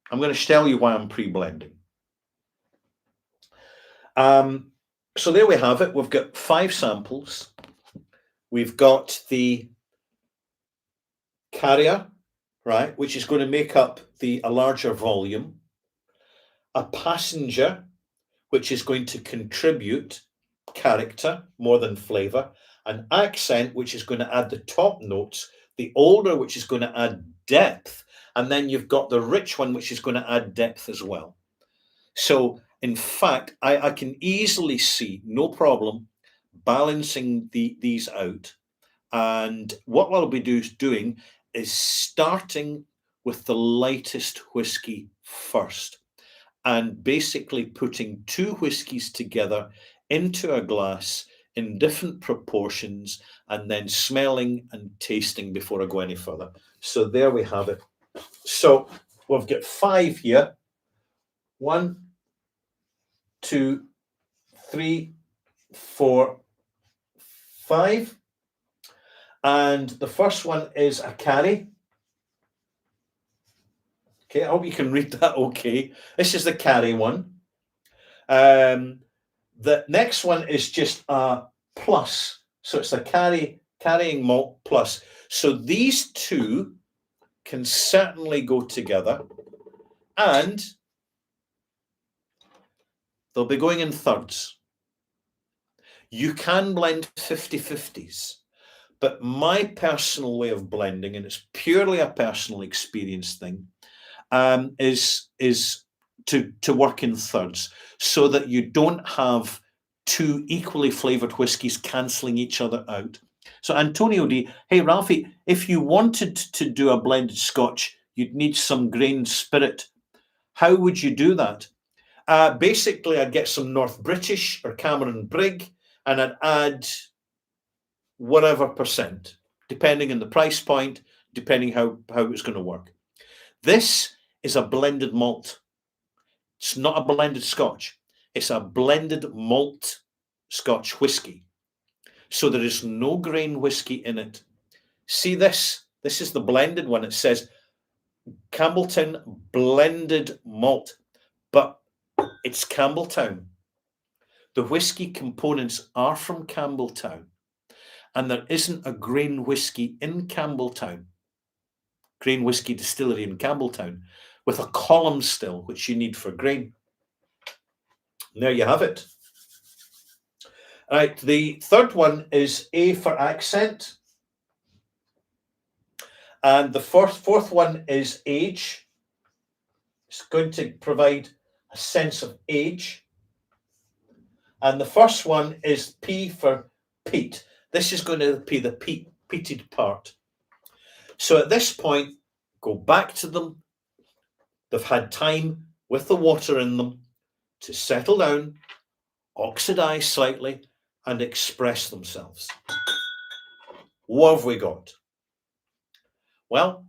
I'm going to tell you why I'm pre-blending. So there we have it. We've got 5 samples. We've got the carrier, right, which is going to make up a larger volume. A passenger, which is going to contribute character more than flavor. An accent, which is going to add the top notes. The older, which is going to add depth. And then you've got the rich one, which is going to add depth as well. So, in fact, I can easily see, no problem, balancing these out. And what I'll be doing is starting with the lightest whiskey first. and basically putting two whiskies together into a glass in different proportions and then smelling and tasting before I go any further. So there we have it. So we've got 5 here. 1, 2, 3, 4, 5. And the first one is a carry. Okay, I hope you can read that okay. This is the carry one. The next one is just a plus. So it's a carrying malt plus. So these two can certainly go together, and they'll be going in thirds. You can blend 50-50s, but my personal way of blending, and it's purely a personal experience thing, is to work in thirds so that you don't have two equally flavored whiskies cancelling each other out. So Antonio D, hey Ralphie, if you wanted to do a blended Scotch, you'd need some grain spirit. How would you do that? Basically, I'd get some North British or Cameron Brig, and I'd add whatever percent, depending on the price point, depending how it's going to work. This is a blended malt. It's not a blended Scotch. It's a blended malt Scotch whiskey. So there is no grain whiskey in it. See this? This is the blended one. It says Campbeltown blended malt, but it's Campbeltown. The whiskey components are from Campbeltown, and there isn't a grain whiskey in Campbeltown, grain whiskey distillery in Campbeltown, with a column still, which you need for grain. And there you have it. All right, the third one is A for accent. And the fourth one is age. It's going to provide a sense of age. And the first one is P for peat. This is going to be the peated part. So at this point, go back to them. They've had time with the water in them to settle down, oxidize slightly, and express themselves. What have we got? Well,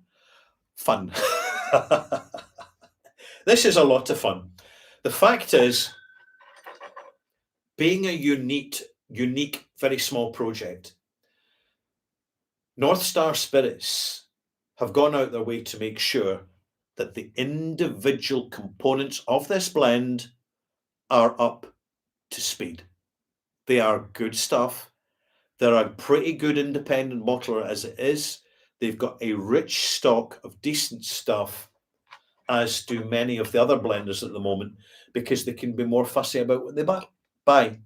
fun. This is a lot of fun. The fact is, being a unique, very small project, North Star Spirits have gone out their way to make sure that the individual components of this blend are up to speed. They are good stuff. They're a pretty good independent bottler as it is. They've got a rich stock of decent stuff, as do many of the other blenders at the moment, because they can be more fussy about what they buy.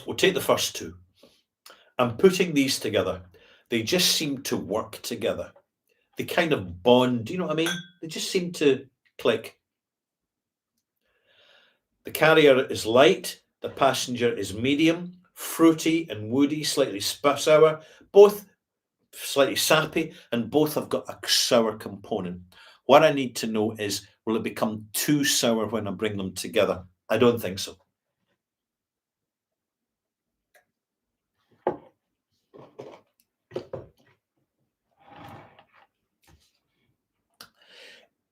We'll take the first two. I'm putting these together. They just seem to work together. They kind of bond. Do you know what I mean? They just seem to click. The carrier is light. The passenger is medium, fruity and woody, slightly sour, both slightly sappy, and both have got a sour component. What I need to know is, will it become too sour when I bring them together? I don't think so.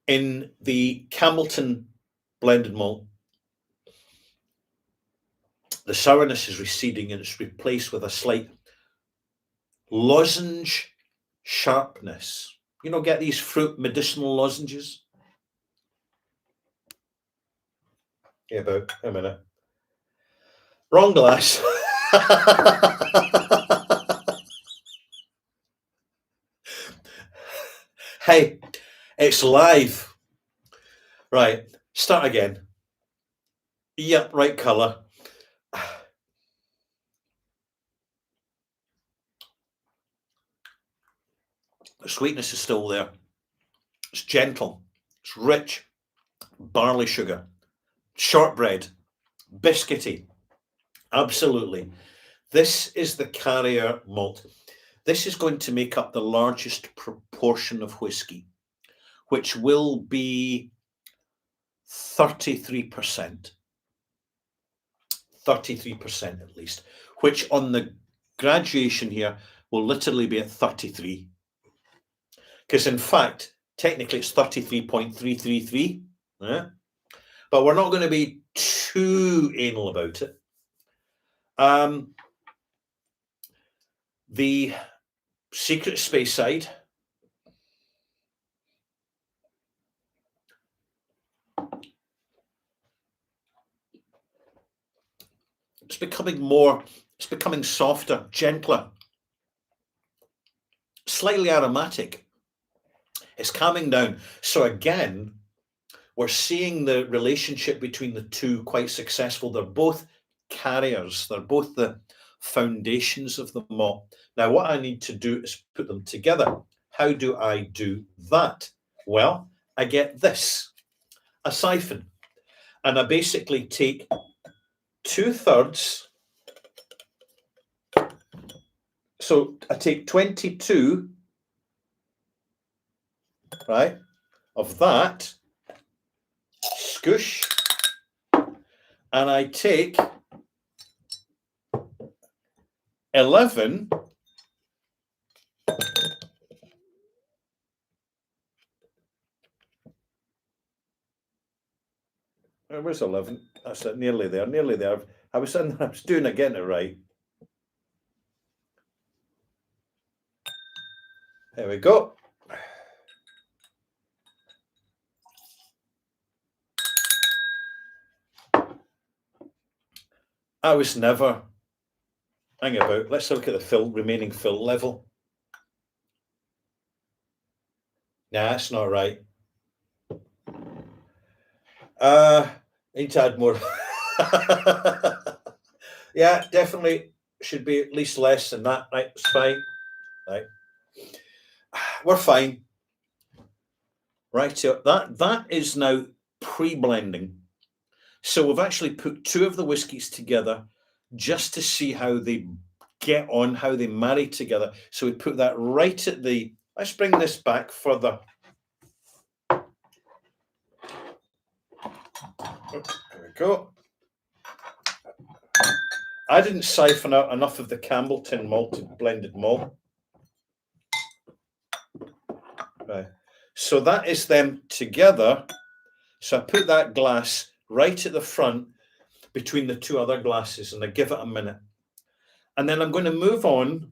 In the Campbeltown blended malt, the sourness is receding and it's replaced with a slight lozenge sharpness. You know, get these fruit medicinal lozenges? Yeah, about a minute. Wrong glass. Hey, it's live. Right, start again. Yep, right colour. The sweetness is still there. It's gentle. It's rich. Barley sugar. shortbread, biscuity. Absolutely. This is the carrier malt. This is going to make up the largest proportion of whiskey, which will be 33%. 33% at least, which on the graduation here will literally be at 33. Because in fact, technically it's 33.333. Yeah? But we're not going to be too anal about it. The Secret Speyside. It's becoming softer, gentler, slightly aromatic. It's calming down. So again, we're seeing the relationship between the two quite successful. They're both carriers. They're both the foundations of the malt. Now, what I need to do is put them together. How do I do that? Well, I get this, a siphon, and I basically take 2/3. So I take 22, right, of that, scoosh, and I take 11 . Where's 11? That's it, nearly there, nearly there. I was doing it, getting it right. There we go. I was never, hang about, let's look at the remaining fill level. Nah, that's not right. Need to add more. Yeah, definitely should be at least less than that. Right, it's fine. Right, we're fine. Right, so that is now pre-blending. So we've actually put two of the whiskies together just to see how they get on, how they marry together. So we put that right at the, let's bring this back further. There we go. I didn't siphon out enough of the Campbellton malted blended malt. Right. So that is them together. So I put that glass right at the front between the two other glasses, and I give it a minute. And then I'm going to move on,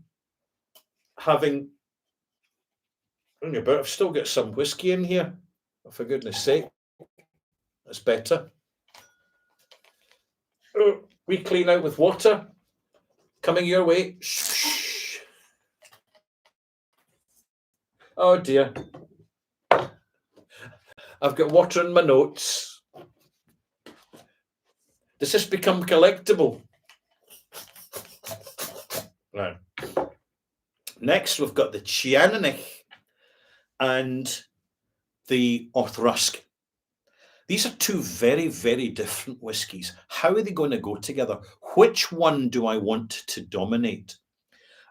having, but I've still got some whiskey in here, for goodness sake. That's better. Oh, we clean out with water. Coming your way. Shh. Oh dear. I've got water in my notes. Does this become collectible? Right. Next, we've got the Cianich and the Othrusk. These are two very, very different whiskies. How are they going to go together? Which one do I want to dominate?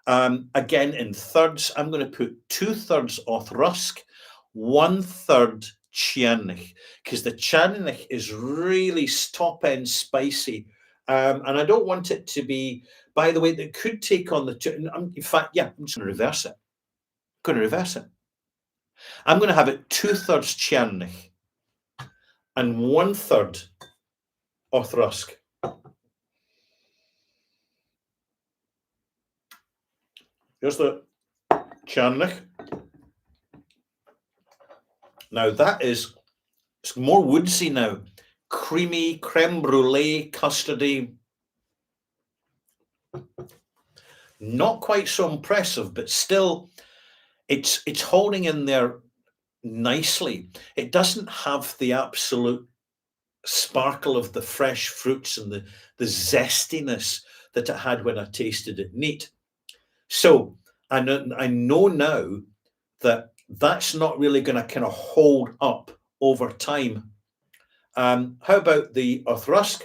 Again, in thirds, I'm going to put 2/3 Othrusk, 1/3 Cianich, because the Cianich is really top-end spicy. And I don't want it to be, by the way, that could take on the, in fact, yeah, I'm just going to reverse it. I'm going to have it 2/3 Cianich and 1/3 Othrusk. Here's the Cianich. Now that is, it's more woodsy now. Creamy, creme brulee, custardy. Not quite so impressive, but still, it's holding in there nicely. It doesn't have the absolute sparkle of the fresh fruits and the zestiness that it had when I tasted it neat. So I know now that that's not really going to kind of hold up over time. How about the Orthrusk?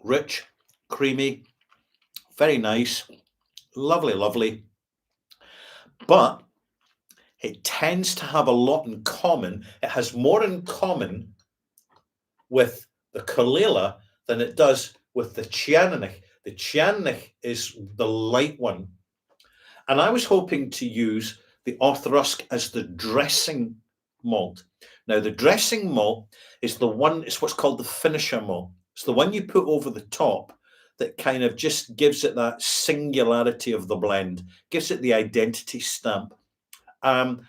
Rich, creamy, very nice, lovely, lovely. But it tends to have a lot in common. It has more in common with the Caol Ila than it does with the Ciannach. The Ciannach is the light one. And I was hoping to use the Orthrusk as the dressing malt. Now, the dressing malt is the one, it's what's called the finisher malt. It's the one you put over the top that kind of just gives it that singularity of the blend, gives it the identity stamp. And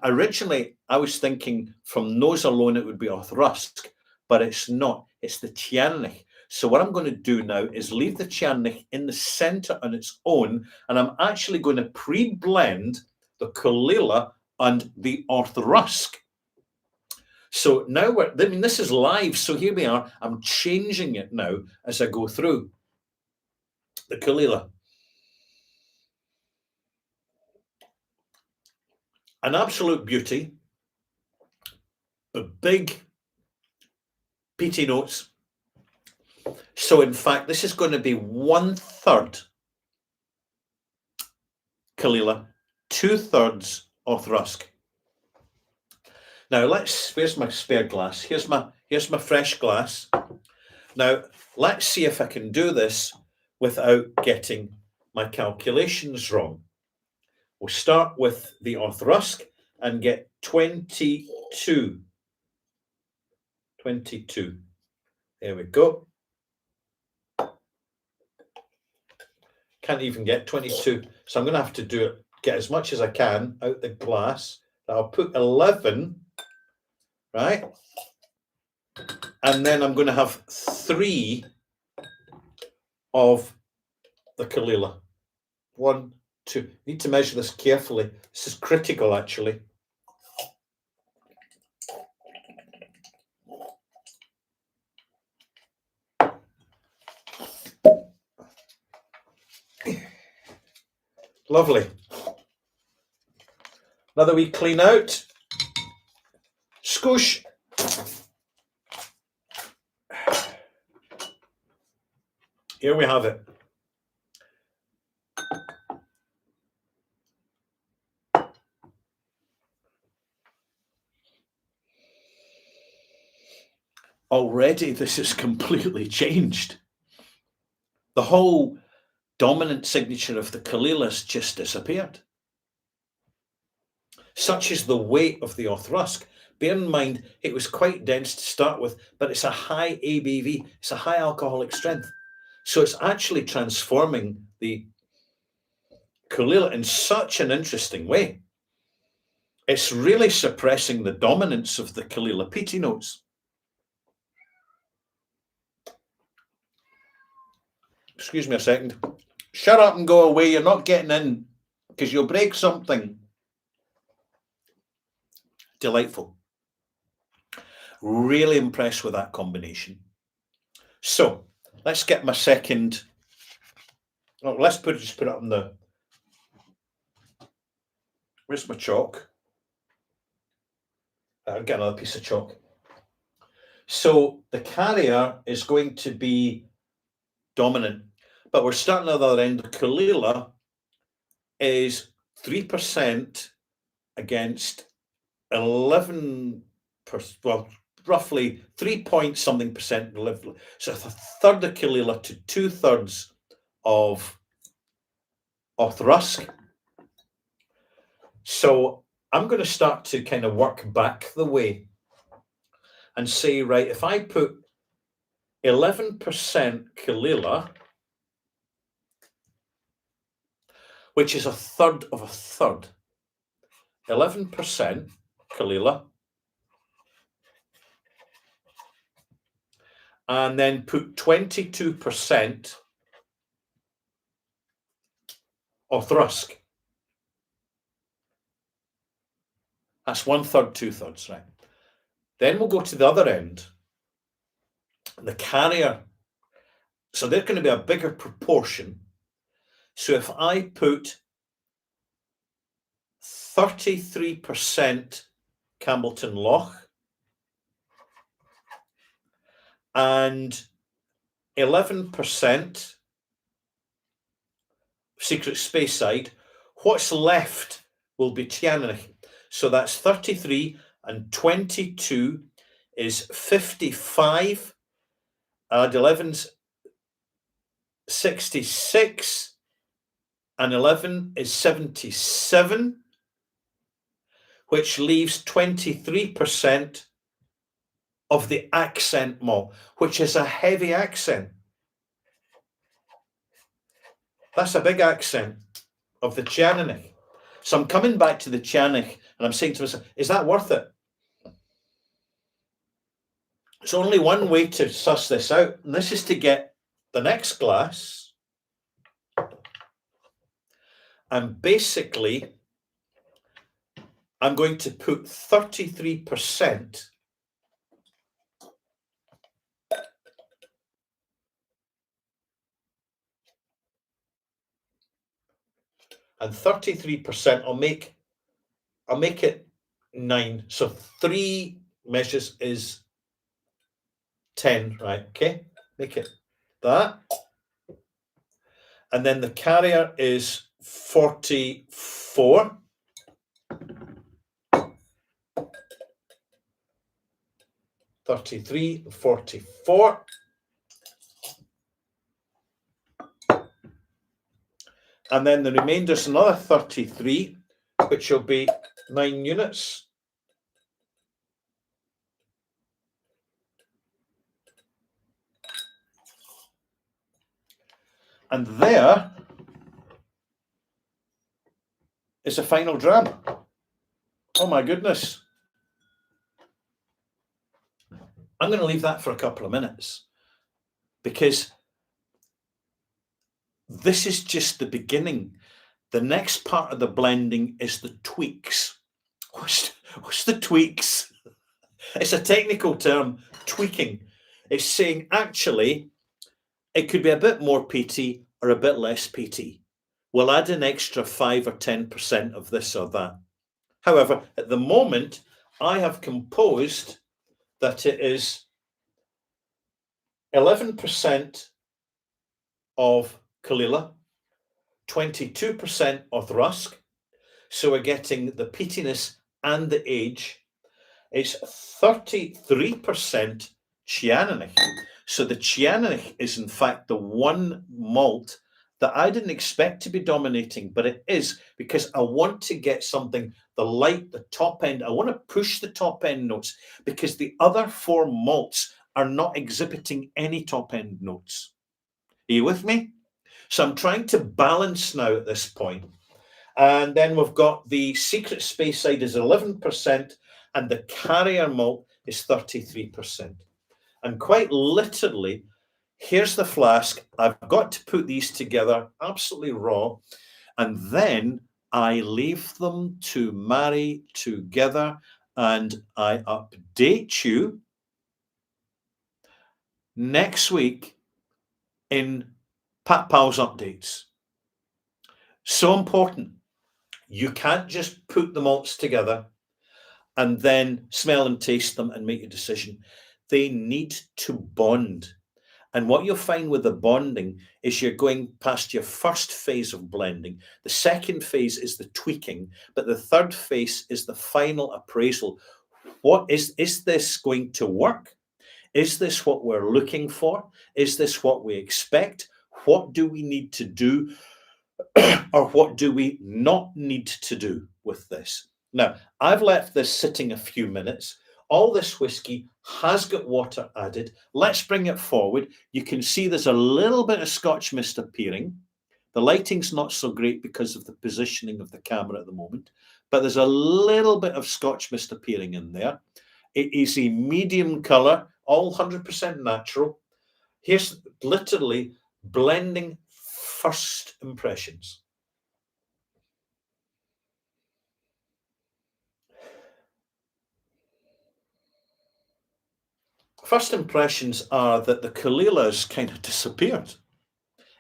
originally, I was thinking from nose alone it would be Orthrusk, but it's not. It's the Ciannach. So what I'm going to do now is leave the Ciannach in the center on its own, and I'm actually going to pre-blend the Caol Ila and the Orthrusk. So now this is live, so here we are. I'm changing it now as I go through the Caol Ila. An absolute beauty. The big peaty notes. So in fact, this is going to be 1/3 Caol Ila, 2/3 Orthrusk. Now where's my spare glass? Here's my fresh glass. Now let's see if I can do this without getting my calculations wrong. We'll start with the Orthrusk and get 22. 22. There we go. Can't even get 22. So I'm going to have to get as much as I can out the glass. I'll put 11, right? And then I'm going to have 3 of the Caol Ila. 1, 2. I need to measure this carefully. This is critical, actually. Lovely. Another wee clean out. Scoosh. Here we have it. Already this is completely changed. The whole dominant signature of the Caol Ila has just disappeared. Such is the weight of the Orthrusk. Bear in mind, it was quite dense to start with, but it's a high ABV, it's a high alcoholic strength. So it's actually transforming the Caol Ila in such an interesting way. It's really suppressing the dominance of the Caol Ila peaty notes. Excuse me a second. Shut up and go away. You're not getting in because you'll break something. Delightful. Really impressed with that combination. So let's get my second. Oh, let's just put it on the. Where's my chalk? I'll get another piece of chalk. So the carrier is going to be dominant, but we're starting at the other end. The Caol Ila is 3% against 11%, well, roughly 3 point something percent. So a third of Caol Ila to 2/3 of Orthrusk. So I'm going to start to kind of work back the way and say, right, if I put 11% Caol Ila, which is a third of a third, 11% Caol Ila, and then put 22% Orthrusk. That's 1/3, 2/3, right? Then we'll go to the other end, the carrier. So they're going to be a bigger proportion. So if I put 33% Campbellton Loch, and 11% Secret Speyside. What's left will be Tiananich. So that's 33 and 22 is 55. Add 11's 66, and 11 is 77, which leaves 23% of the accent malt, which is a heavy accent. That's a big accent of the Tiananich. So I'm coming back to the Tiananich and I'm saying to myself, is that worth it? There's only one way to suss this out, and this is to get the next glass and basically I'm going to put 33% and 33%, I'll make it 9. So 3 measures is 10, right? Okay, make it that. And then the carrier is 44. $33, $44. And then the remainder is another 33, which will be 9 units. And there is a final dram. Oh my goodness. I'm going to leave that for a couple of minutes because this is just the beginning. The next part of the blending is the tweaks. What's the tweaks? It's a technical term, tweaking. It's saying actually it could be a bit more peaty or a bit less peaty. We'll add an extra 5 or 10% of this or that. However, at the moment, I have composed that it is 11% of Caol Ila, 22% of Rusk. So we're getting the peatiness and the age. It's 33% Tiananich. So the Tiananich is in fact the one malt that I didn't expect to be dominating, but it is because I want to get something, the light, the top end. I want to push the top end notes because the other 4 malts are not exhibiting any top end notes. Are you with me? So I'm trying to balance now at this point. And then we've got the Secret Speyside is 11% and the carrier malt is 33%. And quite literally, here's the flask. I've got to put these together absolutely raw. And then I leave them to marry together and I update you next week in Pat Powell's updates. So important. You can't just put the malts together and then smell and taste them and make a decision. They need to bond. And what you'll find with the bonding is you're going past your first phase of blending. The second phase is the tweaking, but the third phase is the final appraisal. What is this going to work? Is this what we're looking for? Is this what we expect? What do we need to do? Or what do we not need to do with this? Now, I've left this sitting a few minutes. All this whiskey has got water added. Let's bring it forward. You can see there's a little bit of Scotch mist appearing. The lighting's not so great because of the positioning of the camera at the moment, but there's a little bit of Scotch mist appearing in there. It is a medium colour, all 100% natural. Here's literally blending first impressions. First impressions are that the Caol Ila's kind of disappeared.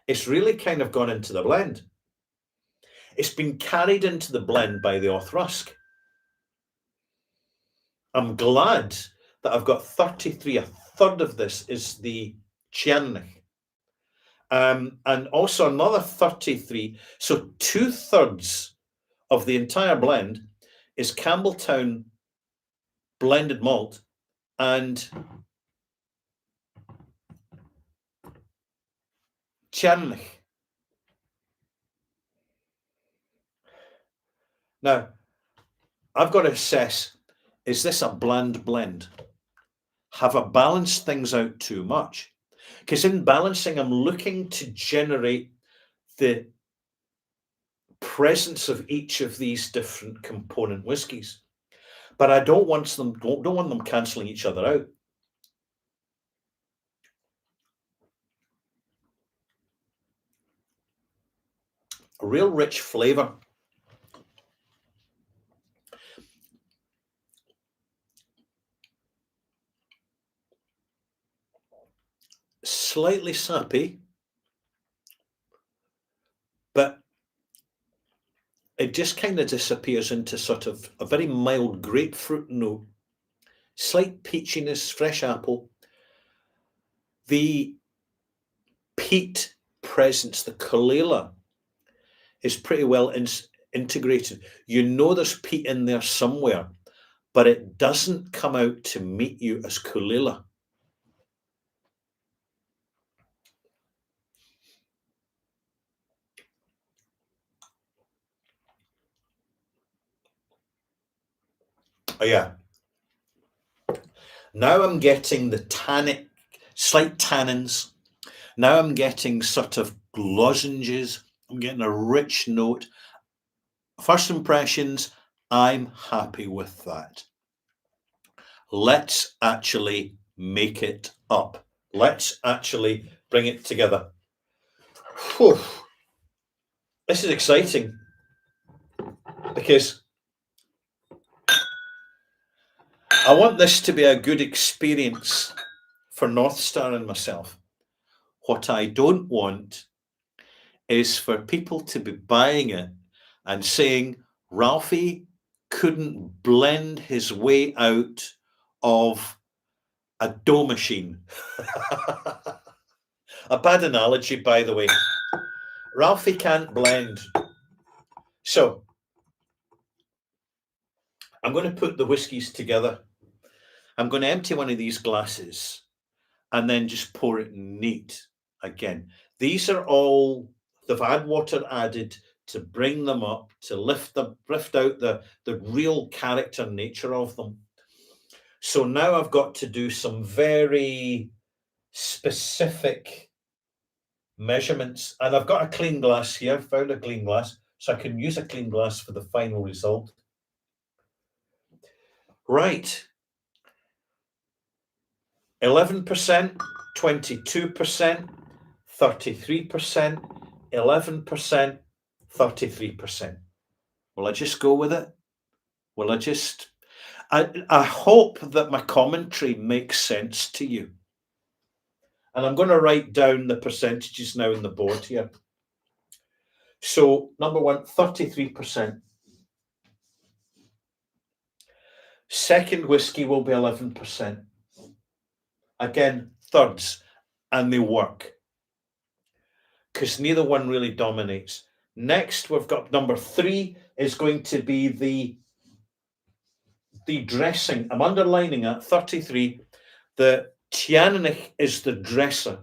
It's really kind of gone into the blend. It's been carried into the blend by the Othrusk. I'm glad that I've got 33. A third of this is the Cianich. And also another 33. So 2/3 of the entire blend is Campbeltown blended malt and Cianich. Now, I've got to assess, is this a bland blend? Have I balanced things out too much? Because in balancing, I'm looking to generate the presence of each of these different component whiskies, but I don't want them cancelling each other out. A real rich flavour. Slightly sappy, but it just kind of disappears into sort of a very mild grapefruit note, slight peachiness, fresh apple. The peat presence, the Caol Ila, is pretty well integrated. You know there's peat in there somewhere, but it doesn't come out to meet you as Caol Ila. Oh yeah. Now I'm getting the tannic, slight tannins. Now I'm getting sort of lozenges. I'm getting a rich note. First impressions, I'm happy with that. Let's actually make it up. Let's actually bring it together. Whew. This is exciting because I want this to be a good experience for Northstar and myself. What I don't want is for people to be buying it and saying, Ralphie couldn't blend his way out of a dough machine. A bad analogy, by the way. Ralphie can't blend. So I'm going to put the whiskies together. I'm going to empty one of these glasses and then just pour it neat again. These are all, they've had water added to bring them up, to lift out the real character nature of them. So now I've got to do some very specific measurements, and I've got a clean glass here. I've found a clean glass, so I can use a clean glass for the final result. Right. 11%, 22%, 33%, 11%, 33%. Will I just go with it? Will I just... I hope that my commentary makes sense to you. And I'm going to write down the percentages now on the board here. So, number one, 33%. Second whiskey will be 11%. Again, thirds, and they work because neither one really dominates. Next, we've got number 3 is going to be the dressing. I'm underlining at 33. The Cianich is the dresser.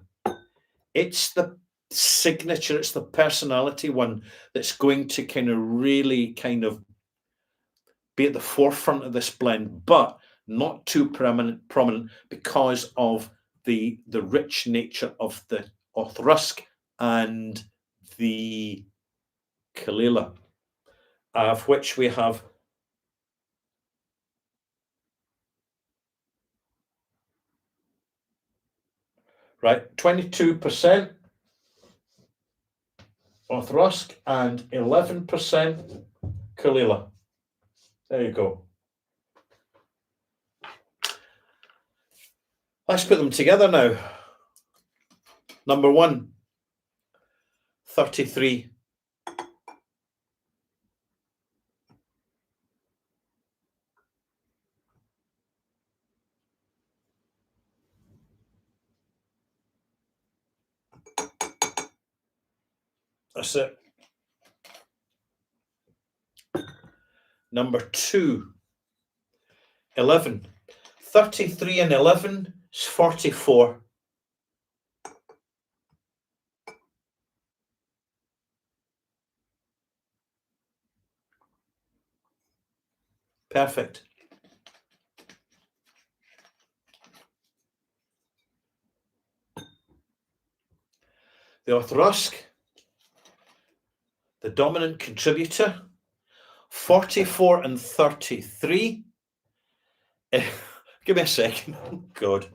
It's the signature, it's the personality one that's going to kind of really kind of be at the forefront of this blend, but not too prominent because of the rich nature of the Othrusk and the Caol Ila, of which we have right 22% Othrusk and 11% Caol Ila. There you go. Let's put them together now. Number 1, 33. That's it. Number 2, 11. 33 and 11 is 44. Perfect. The Othrusk, the dominant contributor, 44 and 33. Give me a second. Oh, God.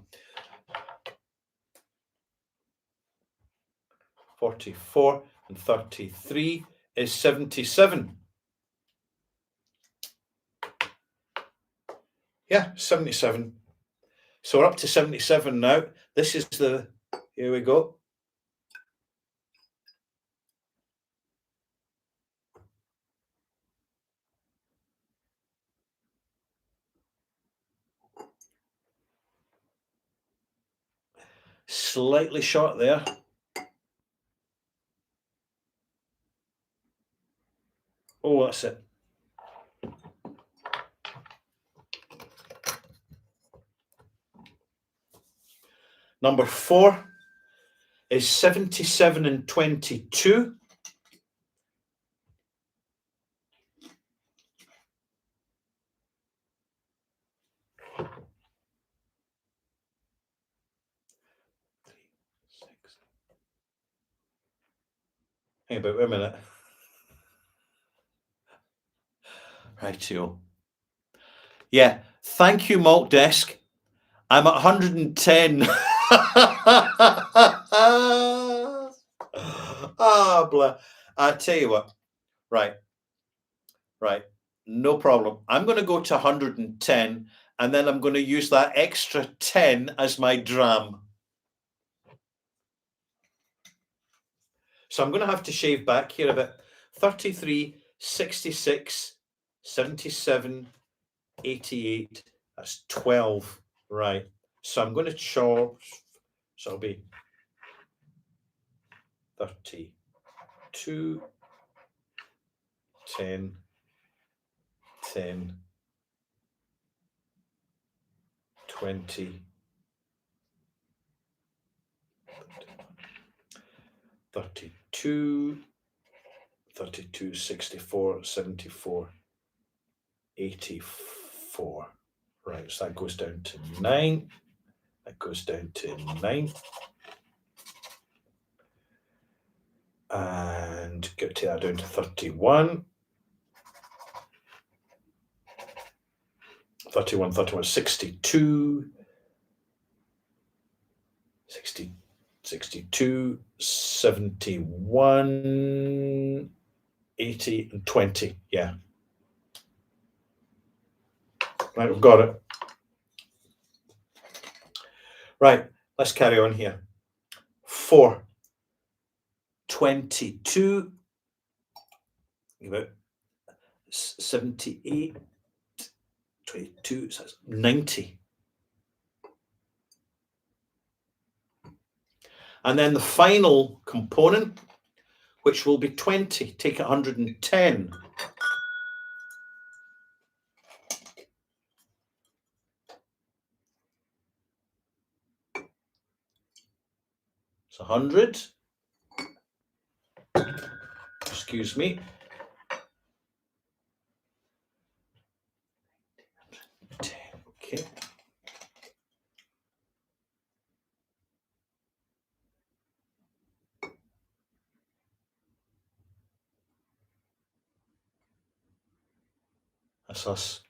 44 and 33 is 77. Yeah, 77. So we're up to 77 now. This is the, here we go. Slightly short there. Oh, that's it. Number 4 is 77 and 22. Hang about, wait a minute. Rightio. Yeah, thank you, Malt Desk. I'm at 110. Ah, blah. I tell you what. Right. No problem. I'm going to go to 110, and then I'm going to use that extra 10 as my dram. So I'm going to have to shave back here a bit. 33, 66, 77, 88. That's 12. Right. So I'm going to chop. So it'll be 32, 10, 10, 20, 32, 32, 64, 74, 84. Right, so that goes down to 9. That goes down to 9. And get to that down to 31. 31, 62. 62, 71, 80, and 20. Yeah. Right, we've got it. Right, let's carry on here. 4, 22, about 78, 22, so that's 90. And then the final component, which will be 20, take 110. It's 100. Excuse me. 10, okay. That's us.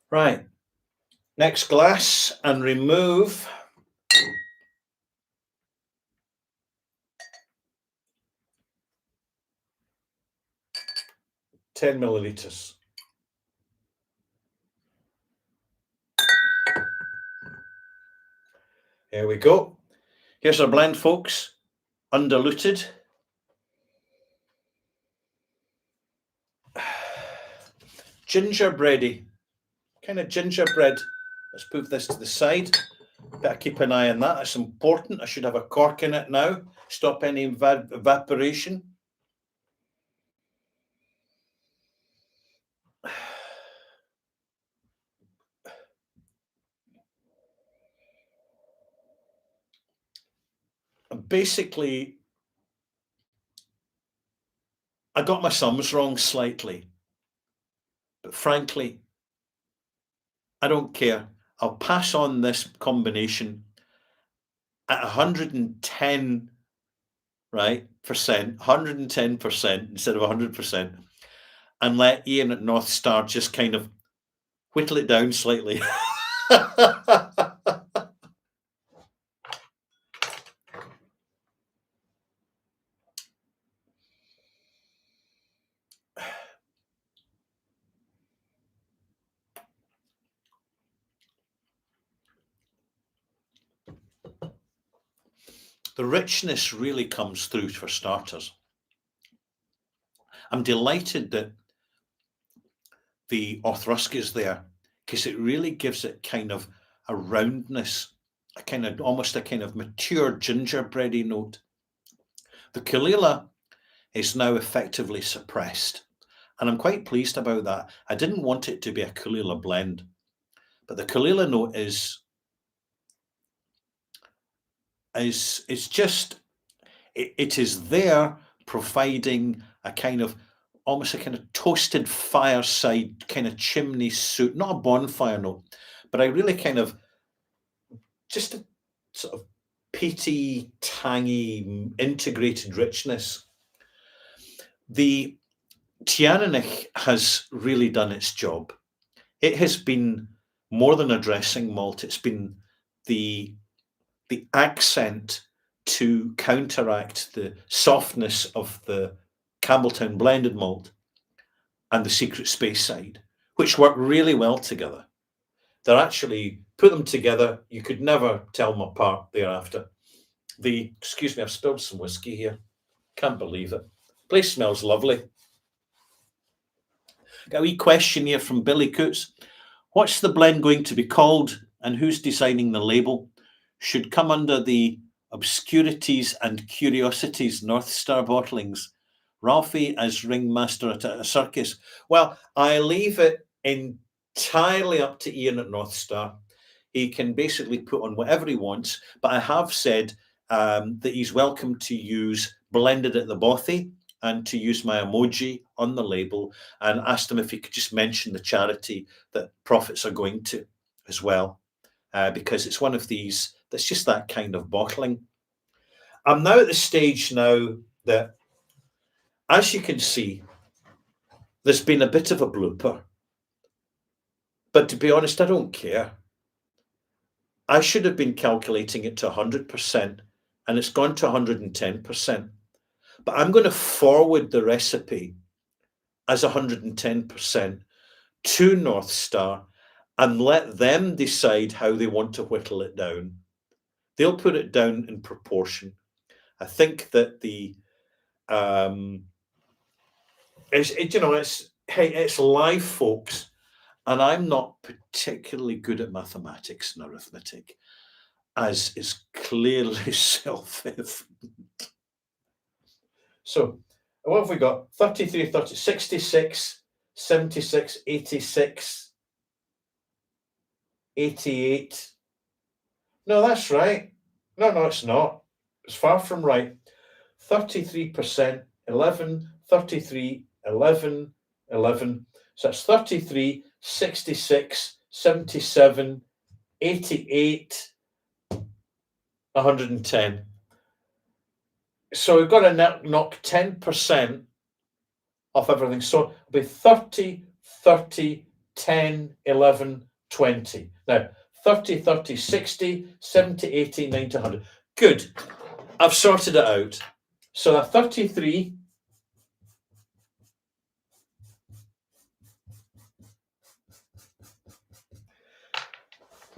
Right. Next glass and remove. 10 millilitres. Here we go. Here's our blend, folks. Undiluted. Gingerbready. Kind of gingerbread. Let's move this to the side. Better keep an eye on that. That's important. I should have a cork in it now. Stop any evaporation. Basically, I got my sums wrong slightly, but frankly, I don't care. I'll pass on this combination at 110, right, percent, 110% instead of 100%, and let Ian at North Star just kind of whittle it down slightly. The richness really comes through for starters. I'm delighted that the Othrusk is there because it really gives it kind of a roundness, a kind of almost a kind of mature gingerbready note. The Caol Ila is now effectively suppressed, and I'm quite pleased about that. I didn't want it to be a Caol Ila blend, but the Caol Ila note is just it is there, providing a kind of almost a kind of toasted fireside kind of chimney soot, not a bonfire note, but I really kind of just a sort of peaty, tangy, integrated richness. The Teaninich has really done its job. It has been more than a dressing malt. It's been the accent to counteract the softness of the Campbeltown blended malt and the Secret Speyside, which work really well together. They're actually, put them together, you could never tell them apart thereafter. Excuse me, I've spilled some whiskey here. Can't believe it. Place smells lovely. Got a wee question here from Billy Coots. What's the blend going to be called and who's designing the label? Should come under the Obscurities and Curiosities North Star bottlings. Ralphie as ringmaster at a circus. Well, I leave it entirely up to Ian at North Star. He can basically put on whatever he wants, but I have said that he's welcome to use blended at the bothy and to use my emoji on the label, and asked him if he could just mention the charity that profits are going to as well, because it's one of these that's just that kind of bottling. I'm now at the stage now that, as you can see, there's been a bit of a blooper. But to be honest, I don't care. I should have been calculating it to 100%, and it's gone to 110%. But I'm going to forward the recipe as 110% to North Star and let them decide how they want to whittle it down. They'll put it down in proportion. I think that it's live, folks, and I'm not particularly good at mathematics and arithmetic, as is clearly self-evident. So what have we got? 33, 30, 66, 76, 86, 88. No, that's right. No, it's not. It's far from right. 33%, 11, 33, 11, 11. So that's 33, 66, 77, 88, 110. So we've got to knock 10% off everything. So it'll be 30, 30, 10, 11, 20. Now, 30, 30, 60, 70, 80, 90, 100. Good. I've sorted it out. So a 33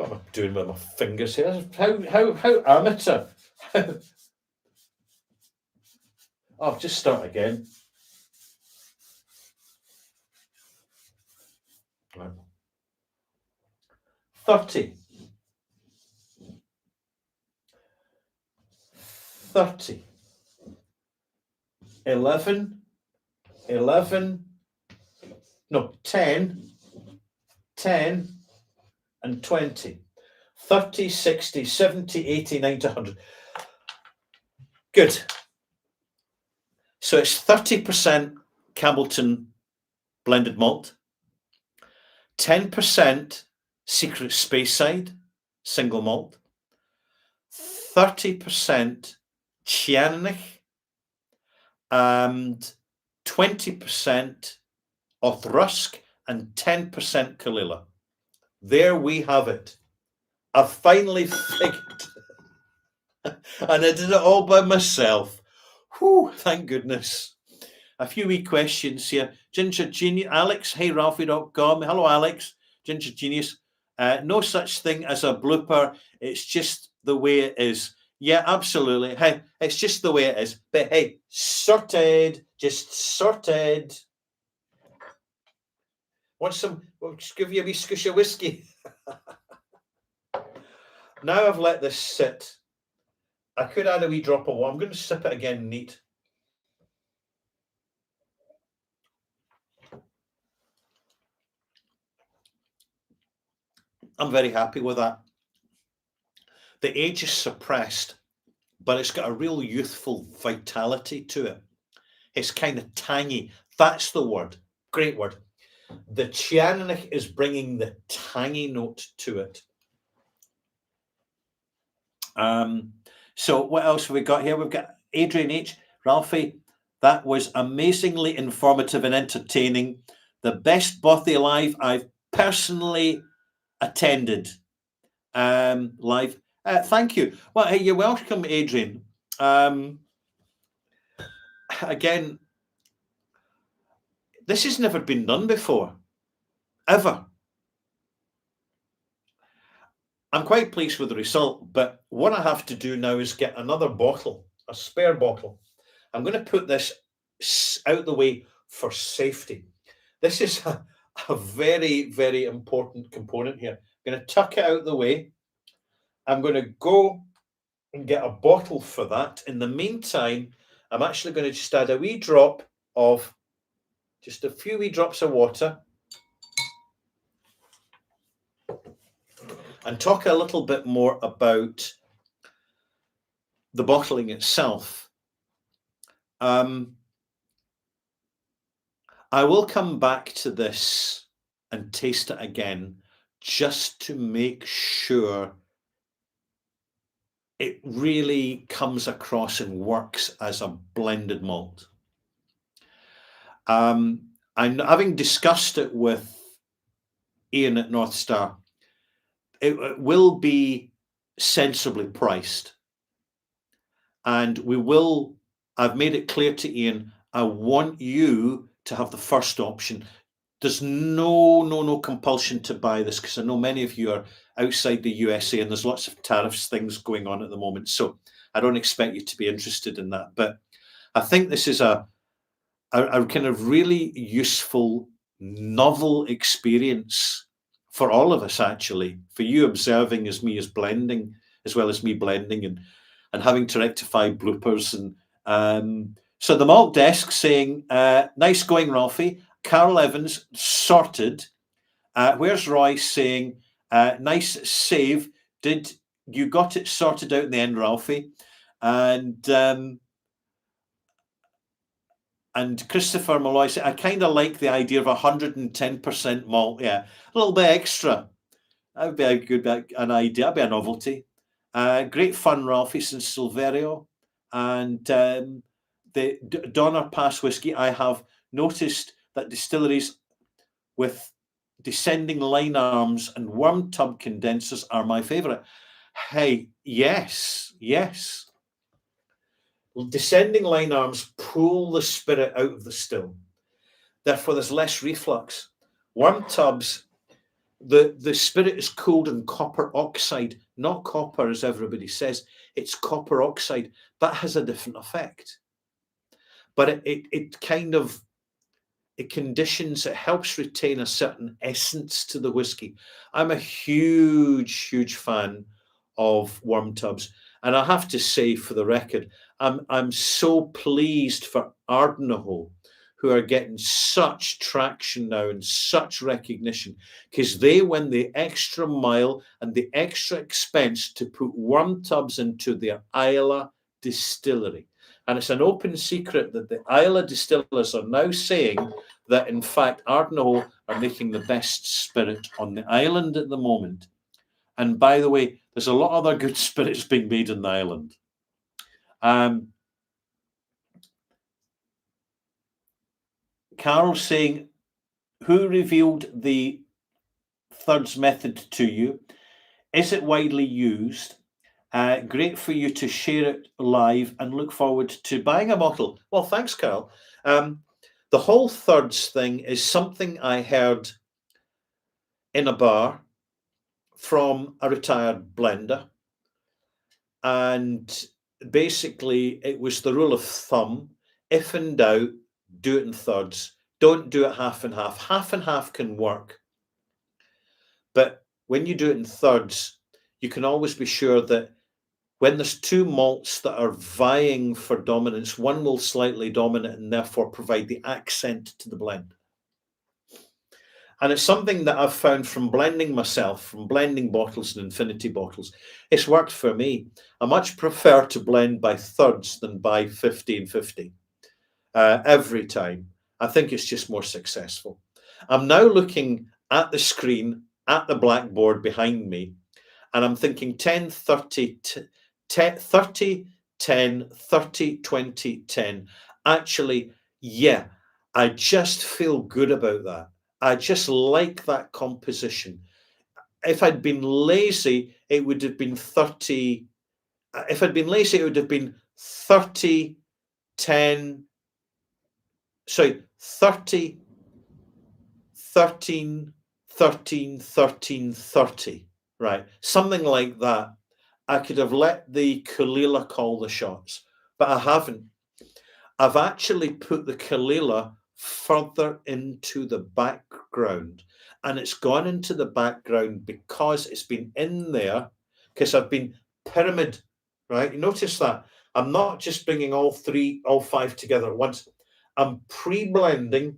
What am I doing with my fingers here? How amateur. I'll just start again. Right. 30. 30. 11. 11. No, 10. 10 and 20. 30, 60, 70, 80, 90, 100. Good. So it's 30% Campbellton blended malt, 10% Secret Speyside single malt, 30% Cianich, and 20% Othrusk, and 10% Kalila. There we have it. I finally figured, and I did it all by myself. Whew, thank goodness. A few wee questions here. Ginger Genius, Alex, hey Ralphie.com. Hello, Alex. Ginger Genius. No such thing as a blooper. It's just the way it is. Yeah, absolutely. Hey, it's just the way it is. But hey, sorted. Just sorted. Want some? We'll just give you a wee scoosh of whiskey. Now I've let this sit. I could add a wee drop of water. I'm going to sip it again neat. I'm very happy with that. The age is suppressed, but it's got a real youthful vitality to it. It's kind of tangy. That's the word. Great word. The Cianich is bringing the tangy note to it. So what else have we got here? We've got Adrian H. Ralphie, that was amazingly informative and entertaining. The best Bothy Live I've personally attended live. Thank you. Well, hey, you're welcome, Adrian. Again, this has never been done before, ever. I'm quite pleased with the result, but what I have to do now is get another bottle, a spare bottle. I'm going to put this out the way for safety. This is a very, very important component here. I'm going to tuck it out the way. I'm going to go and get a bottle for that. In the meantime, I'm actually going to just add a wee drop of, just a few wee drops of water, and talk a little bit more about the bottling itself. I will come back to this and taste it again just to make sure it really comes across and works as a blended malt. I'm having discussed it with Ian at North Star. It will be sensibly priced, and I've made it clear to Ian, I want you to have the first option. There's no compulsion to buy this, because I know many of you are outside the USA and there's lots of tariffs things going on at the moment. So I don't expect you to be interested in that. But I think this is a kind of really useful, novel experience for all of us, actually, for you observing as me as blending, as well as me blending and having to rectify bloopers. And so the malt desk saying, nice going, Ralphie. Carol Evans, sorted. Where's Roy saying, nice save. Did you got it sorted out in the end, Ralphie? And Christopher Malloy said, I kind of like the idea of 110% malt. Yeah, a little bit extra. That would be a good an idea. That'd be a novelty. Great fun, Ralphie, since Silverio. And the Donner Pass whiskey, I have noticed that distilleries with descending line arms and worm tub condensers are my favourite. Hey, yes. Descending line arms pull the spirit out of the still. Therefore, there's less reflux. Worm tubs, The spirit is cooled in copper oxide, not copper as everybody says. It's copper oxide. That has a different effect. But it kind of, it conditions, it helps retain a certain essence to the whiskey. I'm a huge fan of Wormtubs, and I have to say, for the record, I'm so pleased for Ardnahoe, who are getting such traction now and such recognition, because they went the extra mile and the extra expense to put Wormtubs into their Islay distillery. And it's an open secret that the Islay distillers are now saying that, in fact, Ardnahoe are making the best spirit on the island at the moment. And by the way, there's a lot of other good spirits being made on the island. Carol saying, who revealed the thirds method to you? Is it widely used? Great for you to share it live, and look forward to buying a bottle. Well, thanks, Carol. The whole thirds thing is something I heard in a bar from a retired blender. And basically, it was the rule of thumb: if in doubt, do it in thirds. Don't do it half and half. Half and half can work. But when you do it in thirds, you can always be sure that when there's two malts that are vying for dominance, one will slightly dominate and therefore provide the accent to the blend. And it's something that I've found from blending myself, from blending bottles and infinity bottles. It's worked for me. I much prefer to blend by thirds than by 50-50 every time. I think it's just more successful. I'm now looking at the screen, at the blackboard behind me, and I'm thinking 10, 30, 30, 10, 30, 20, 10. Actually, yeah, I just feel good about that. I just like that composition. If I'd been lazy, it would have been 30. If I'd been lazy, it would have been 30, 10. Sorry, 30, 13, 13, 13, 30. Right. Something like that. I could have let the Caol Ila call the shots, but I haven't. I've actually put the Caol Ila further into the background, and it's gone into the background because it's been in there, because I've been pyramid, right? You notice that I'm not just bringing all five together at once. I'm pre-blending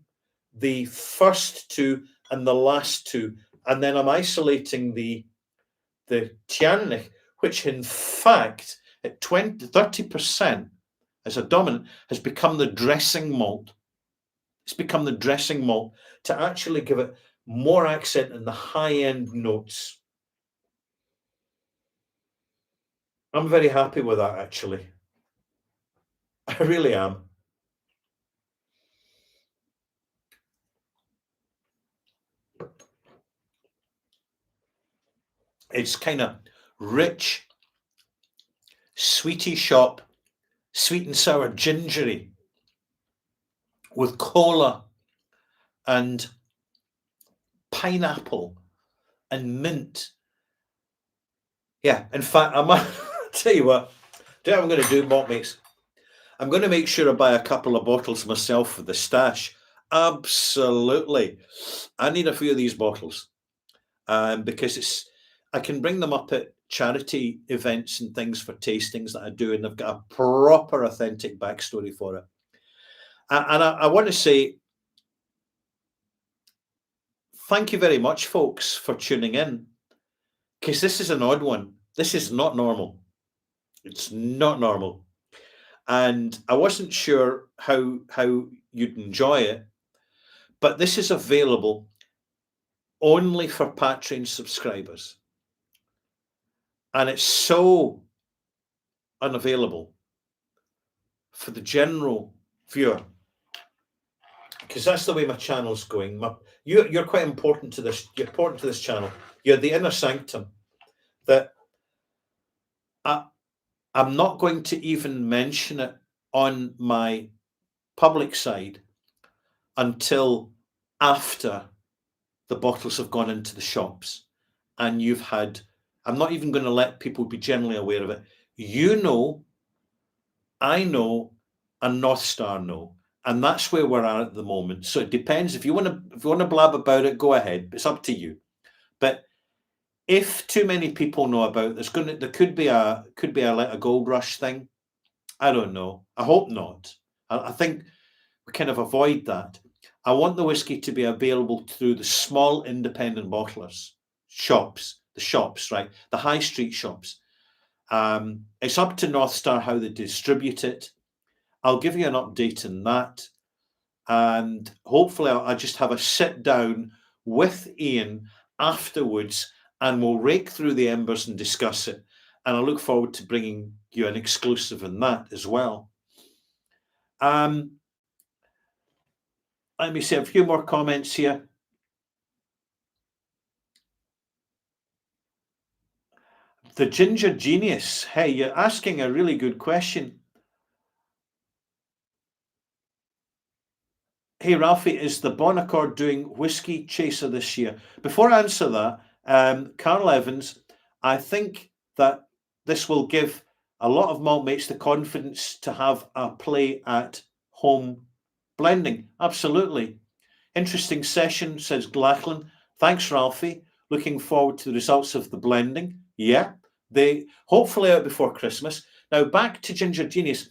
the first two and the last two, and then I'm isolating the Teaninich, which in fact at 30% as a dominant has become the dressing malt. It's become the dressing malt to actually give it more accent in the high-end notes. I'm very happy with that, actually. I really am. It's kind of rich, sweety shop, sweet and sour gingery with cola and pineapple and mint. Yeah, in fact, I might tell you what I'm going to do, mock mates. I'm going to make sure I buy a couple of bottles myself for the stash. Absolutely. I need a few of these bottles because I can bring them up at charity events and things for tastings that I do, and they've got a proper authentic backstory for it. And I want to say thank you very much, folks, for tuning in, because this is an odd one. This is not normal. It's not normal. And I wasn't sure how you'd enjoy it, but this is available only for Patreon subscribers. And it's so unavailable for the general viewer, because that's the way my channel's going. You're quite important to this. You're important to this channel. You're the inner sanctum that I'm not going to even mention it on my public side until after the bottles have gone into the shops, and you've had, I'm not even going to let people be generally aware of it. You know, I know, and North Star know. And that's where we're at the moment. So it depends. If you want to blab about it, go ahead. It's up to you. But if too many people know about, there could be like a gold rush thing. I don't know. I hope not. I think we kind of avoid that. I want the whiskey to be available through the small independent bottlers shops, the shops, right? The high street shops. It's up to North Star how they distribute it. I'll give you an update on that. And hopefully I'll just have a sit down with Ian afterwards, and we'll rake through the embers and discuss it. And I look forward to bringing you an exclusive on that as well. Let me see a few more comments here. The Ginger Genius. Hey, you're asking a really good question. Hey, Ralphie, is the Bon Accord doing Whiskey Chaser this year? Before I answer that, Carl Evans, I think that this will give a lot of malt mates the confidence to have a play at home blending. Absolutely. Interesting session, says Lachlan. Thanks, Ralphie. Looking forward to the results of the blending. Yeah, they hopefully out before Christmas. Now back to Ginger Genius.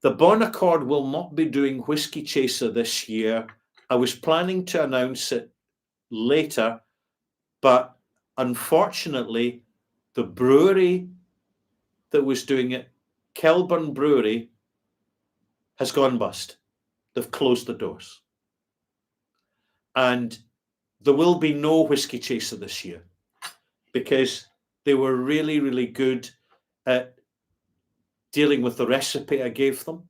The Bon Accord will not be doing Whiskey Chaser this year. I was planning to announce it later, but unfortunately, the brewery that was doing it, Kelburn Brewery, has gone bust. They've closed the doors. And there will be no Whiskey Chaser this year because they were really, really good at dealing with the recipe I gave them.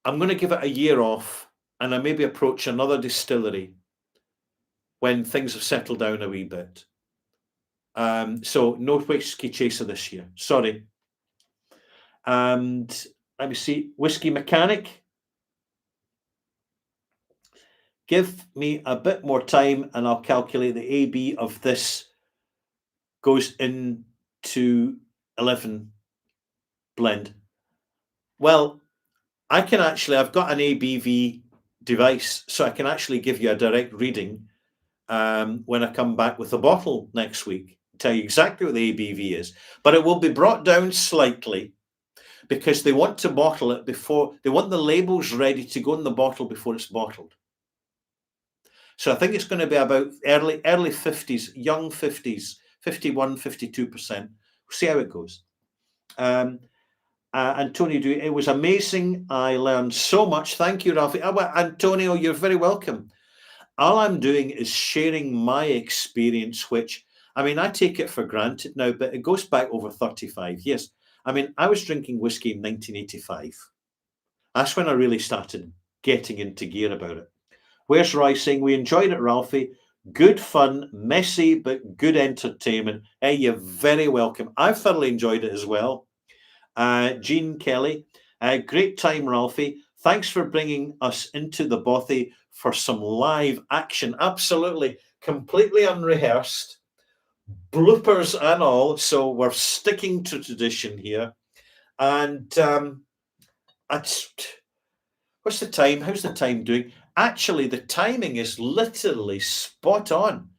I'm going to give it a year off, and I maybe approach another distillery when things have settled down a wee bit. So no Whiskey Chaser this year. Sorry. And let me see. Whiskey Mechanic. Give me a bit more time and I'll calculate the AB of this goes into 11 blend. Well, I've got an ABV device, so I can actually give you a direct reading when I come back with the bottle next week. Tell you exactly what the ABV is, but it will be brought down slightly because they want to bottle it before, they want the labels ready to go in the bottle before it's bottled. So I think it's going to be about early 50s, young 50s, 51, 52%. We'll see how it goes. Antonio, it was amazing. I learned so much. Thank you, Ralphie. Antonio, you're very welcome. All I'm doing is sharing my experience, which, I mean, I take it for granted now, but it goes back over 35 years. I mean, I was drinking whiskey in 1985. That's when I really started getting into gear about it. Where's Roy saying, we enjoyed it, Ralphie. Good fun, messy, but good entertainment. Hey, you're very welcome. I've thoroughly enjoyed it as well. Jean Kelly, great time, Ralphie. Thanks for bringing us into the bothy for some live action. Absolutely, completely unrehearsed, bloopers and all. So we're sticking to tradition here. And what's the time? How's the time doing? Actually, the timing is literally spot on.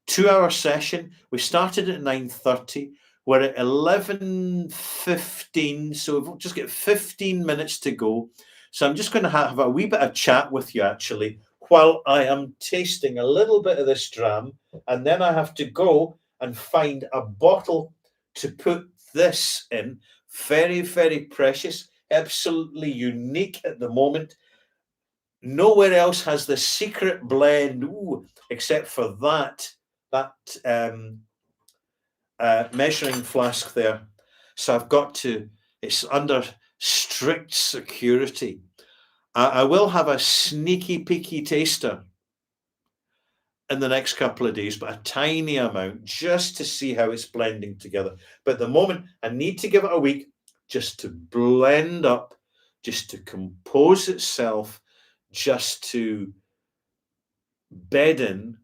2-hour session. We started at 9:30. We're at 11:15, so we've just got 15 minutes to go. So I'm just going to have a wee bit of chat with you, actually, while I am tasting a little bit of this dram, and then I have to go and find a bottle to put this in. Very, very precious, absolutely unique at the moment. Nowhere else has the secret blend, except for that measuring flask there. So I've got to, it's under strict security. I will have a sneaky peeky taster in the next couple of days, but a tiny amount just to see how it's blending together. But at the moment, I need to give it a week just to blend up, just to compose itself, just to bed in.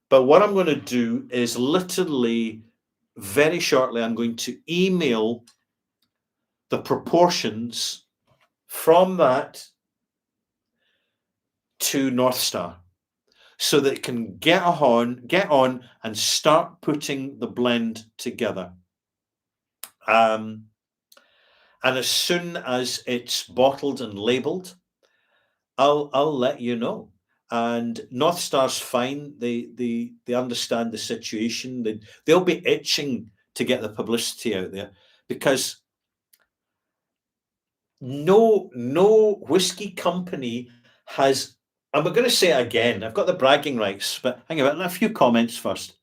But what I'm going to do is literally very shortly, I'm going to email the proportions from that to North Star so that it can get on and start putting the blend together. And as soon as it's bottled and labeled, I'll let you know. And North Star's fine. They understand the situation. They'll be itching to get the publicity out there because no whiskey company has, and we're going to say it again. I've got the bragging rights, but hang about a few comments first.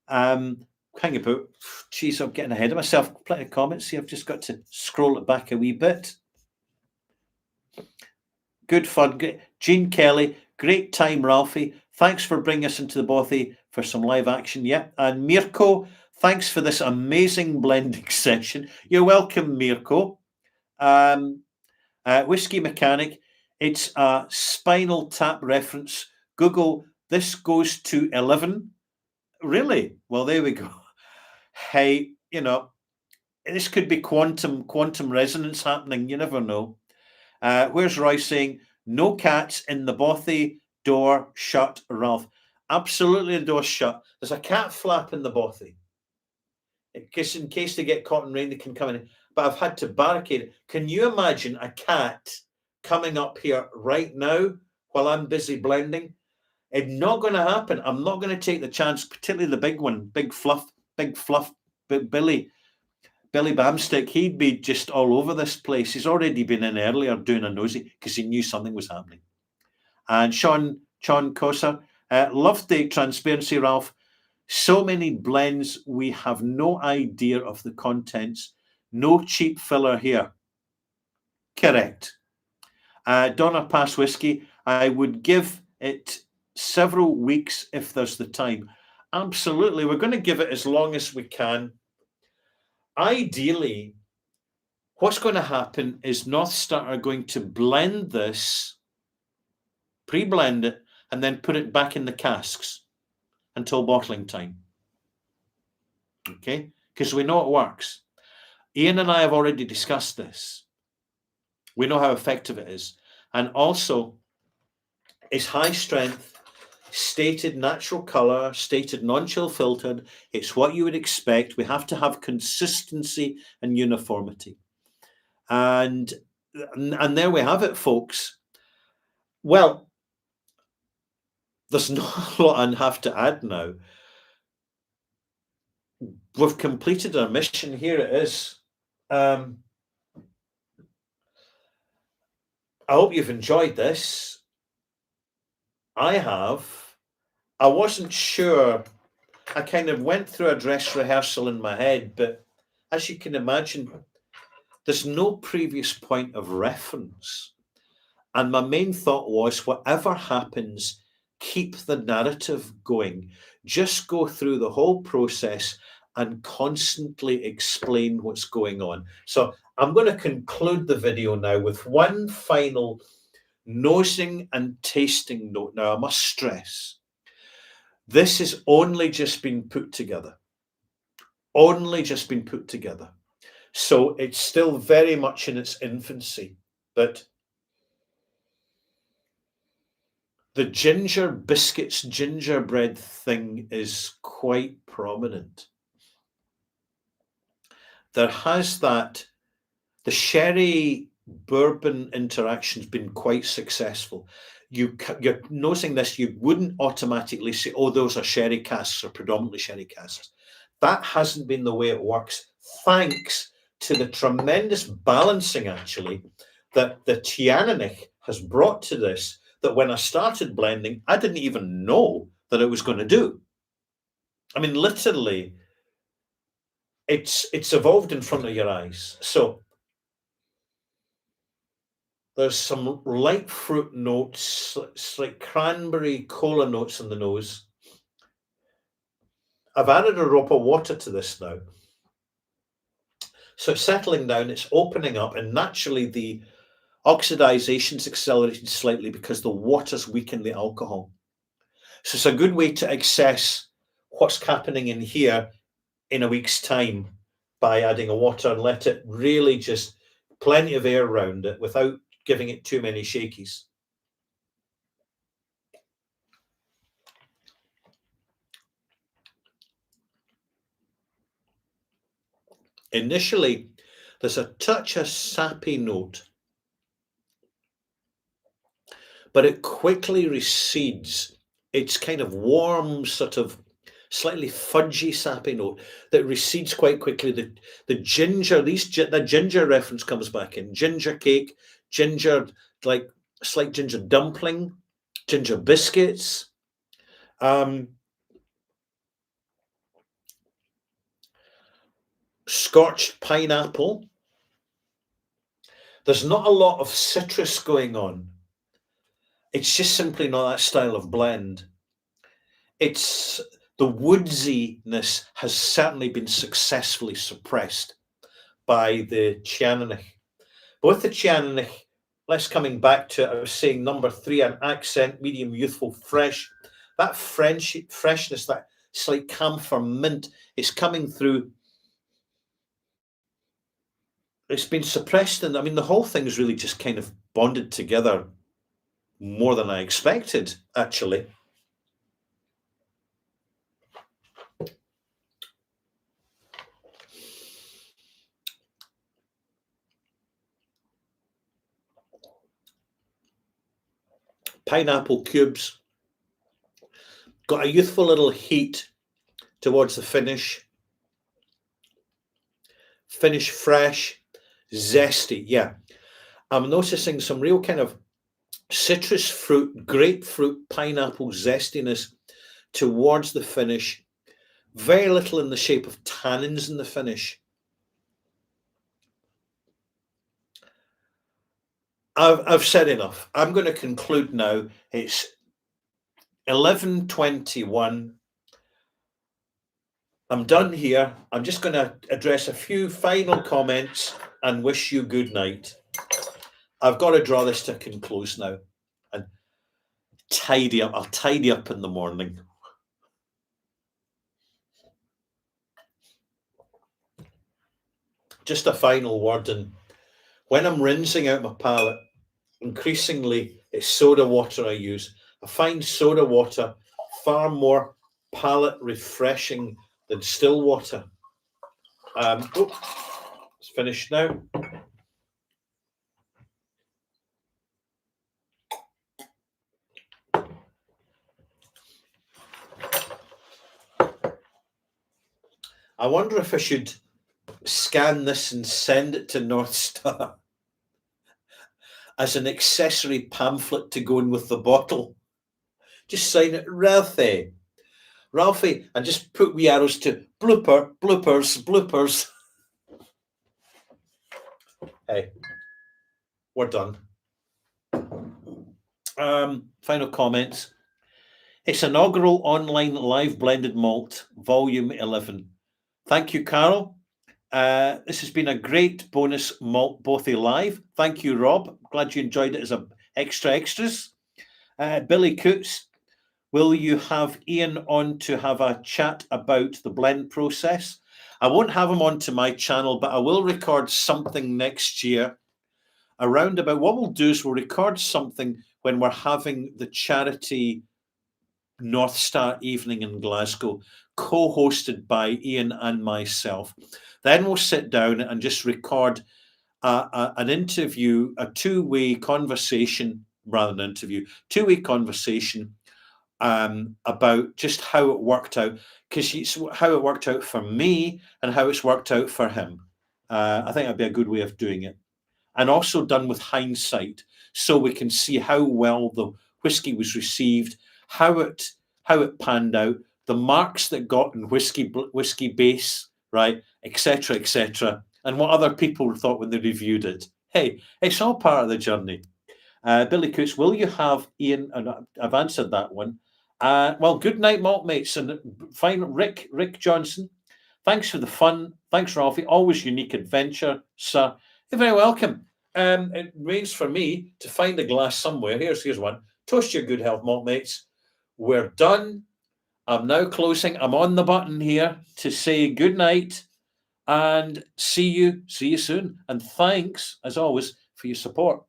Hang about, geez, I'm getting ahead of myself. Plenty of comments here. I've just got to scroll it back a wee bit. Good fun. Jean Kelly, great time, Ralphie. Thanks for bringing us into the bothy for some live action. Yeah. And Mirko, thanks for this amazing blending session. You're welcome, Mirko. Whiskey Mechanic, it's a Spinal Tap reference. Google, this goes to 11. Really? Well, there we go. Hey, this could be quantum resonance happening. You never know. Where's Roy saying, no cats in the bothy, door shut, Ralph? Absolutely, the door's shut. There's a cat flap in the bothy. In case they get caught in rain, they can come in. But I've had to barricade it. Can you imagine a cat coming up here right now while I'm busy blending? It's not going to happen. I'm not going to take the chance, particularly the big one, big fluff, Billy Bamstick. He'd be just all over this place. He's already been in earlier doing a nosy because he knew something was happening. And Sean Kosa, loved the transparency, Ralph. So many blends, we have no idea of the contents. No cheap filler here. Correct. Donna Pass Whiskey, I would give it several weeks if there's the time. Absolutely. We're going to give it as long as we can. Ideally, what's going to happen is North Star are going to blend this, pre-blend it, and then put it back in the casks until bottling time. Okay? Because we know it works. Ian and I have already discussed this. We know how effective it is. And also, it's high strength, stated natural color, stated non-chill filtered. It's what you would expect. We have to have consistency and uniformity. And there we have it, folks. Well, there's not a lot I have to add now. We've completed our mission. Here it is. I hope you've enjoyed this. I have. I wasn't sure. I kind of went through a dress rehearsal in my head, but as you can imagine, there's no previous point of reference. And my main thought was, whatever happens, keep the narrative going. Just go through the whole process and constantly explain what's going on. So I'm going to conclude the video now with one final nosing and tasting note. Now, I must stress, this has only just been put together. Only just been put together. So it's still very much in its infancy. But the ginger biscuits, gingerbread thing is quite prominent. There has that, the sherry bourbon interaction's been quite successful. You're noticing this, you wouldn't automatically say, oh, those are sherry casks or predominantly sherry casks. That hasn't been the way it works, thanks to the tremendous balancing, actually, that the Teaninich has brought to this, that when I started blending, I didn't even know that it was going to do. I mean, literally, it's evolved in front of your eyes. So there's some light fruit notes, like cranberry cola notes in the nose. I've added a drop of water to this now. So it's settling down, it's opening up, and naturally the oxidization's accelerated slightly because the water's weakened the alcohol. So it's a good way to access what's happening in here in a week's time by adding a water and let it really just plenty of air around it without giving it too many shakies. Initially, there's a touch of sappy note, but it quickly recedes. It's kind of warm, sort of slightly fudgy, sappy note that recedes quite quickly. The ginger, the ginger reference comes back in. Ginger cake, ginger, like slight ginger dumpling, ginger biscuits. Scorched pineapple. There's not a lot of citrus going on. It's just simply not that style of blend. It's the woodsiness has certainly been successfully suppressed by the Chianich. But with the Chianich, let's coming back to it, I was saying number 3, an accent, medium, youthful, fresh. That freshness, that slight camphor mint, is coming through. It's been suppressed, and I mean, the whole thing's really just kind of bonded together more than I expected, actually. Pineapple cubes. Got a youthful little heat towards the finish. Finish fresh, zesty. Yeah. I'm noticing some real kind of citrus fruit, grapefruit, pineapple zestiness towards the finish. Very little in the shape of tannins in the finish. I've said enough. I'm going to conclude now. It's 11:21. I'm done here. I'm just going to address a few final comments and wish you good night. I've got to draw this to a conclusion now and tidy up. I'll tidy up in the morning. Just a final word. And when I'm rinsing out my palette, increasingly it's soda water I use. I find soda water far more palate refreshing than still water. It's finished now. I wonder if I should scan this and send it to North Star as an accessory pamphlet to go in with the bottle. Just sign it Ralphie, and just put wee arrows to bloopers. Hey, we're done. Final comments. It's inaugural online live blended malt, volume 11. Thank you, Carol. This has been a great bonus malt bothy live. Thank you, Rob. Glad you enjoyed it as a extras. Billy Coots, will you have Ian on to have a chat about the blend process? I won't have him onto my channel, but I will record something next year around about. What we'll do is we'll record something when we're having the charity North Star evening in Glasgow, co-hosted by Ian and myself. Then we'll sit down and just record an interview, a two-way conversation, rather than interview, two-way conversation about just how it worked out, because how it worked out for me and how it's worked out for him. I think that'd be a good way of doing it. And also done with hindsight, so we can see how well the whiskey was received, how it panned out, the marks that got in whiskey base, right, etc., and what other people thought when they reviewed it. Hey, it's all part of the journey. Billy Coots, will you have Ian? And I've answered that one. Well, good night, malt mates, and fine, Rick Johnson. Thanks for the fun. Thanks, Ralphie. Always unique adventure, sir. You're very welcome. It remains for me to find a glass somewhere. Here's one. Toast your good health, malt mates. we're done. I'm now closing. I'm on the button here to say good night and see you soon. And thanks, as always, for your support.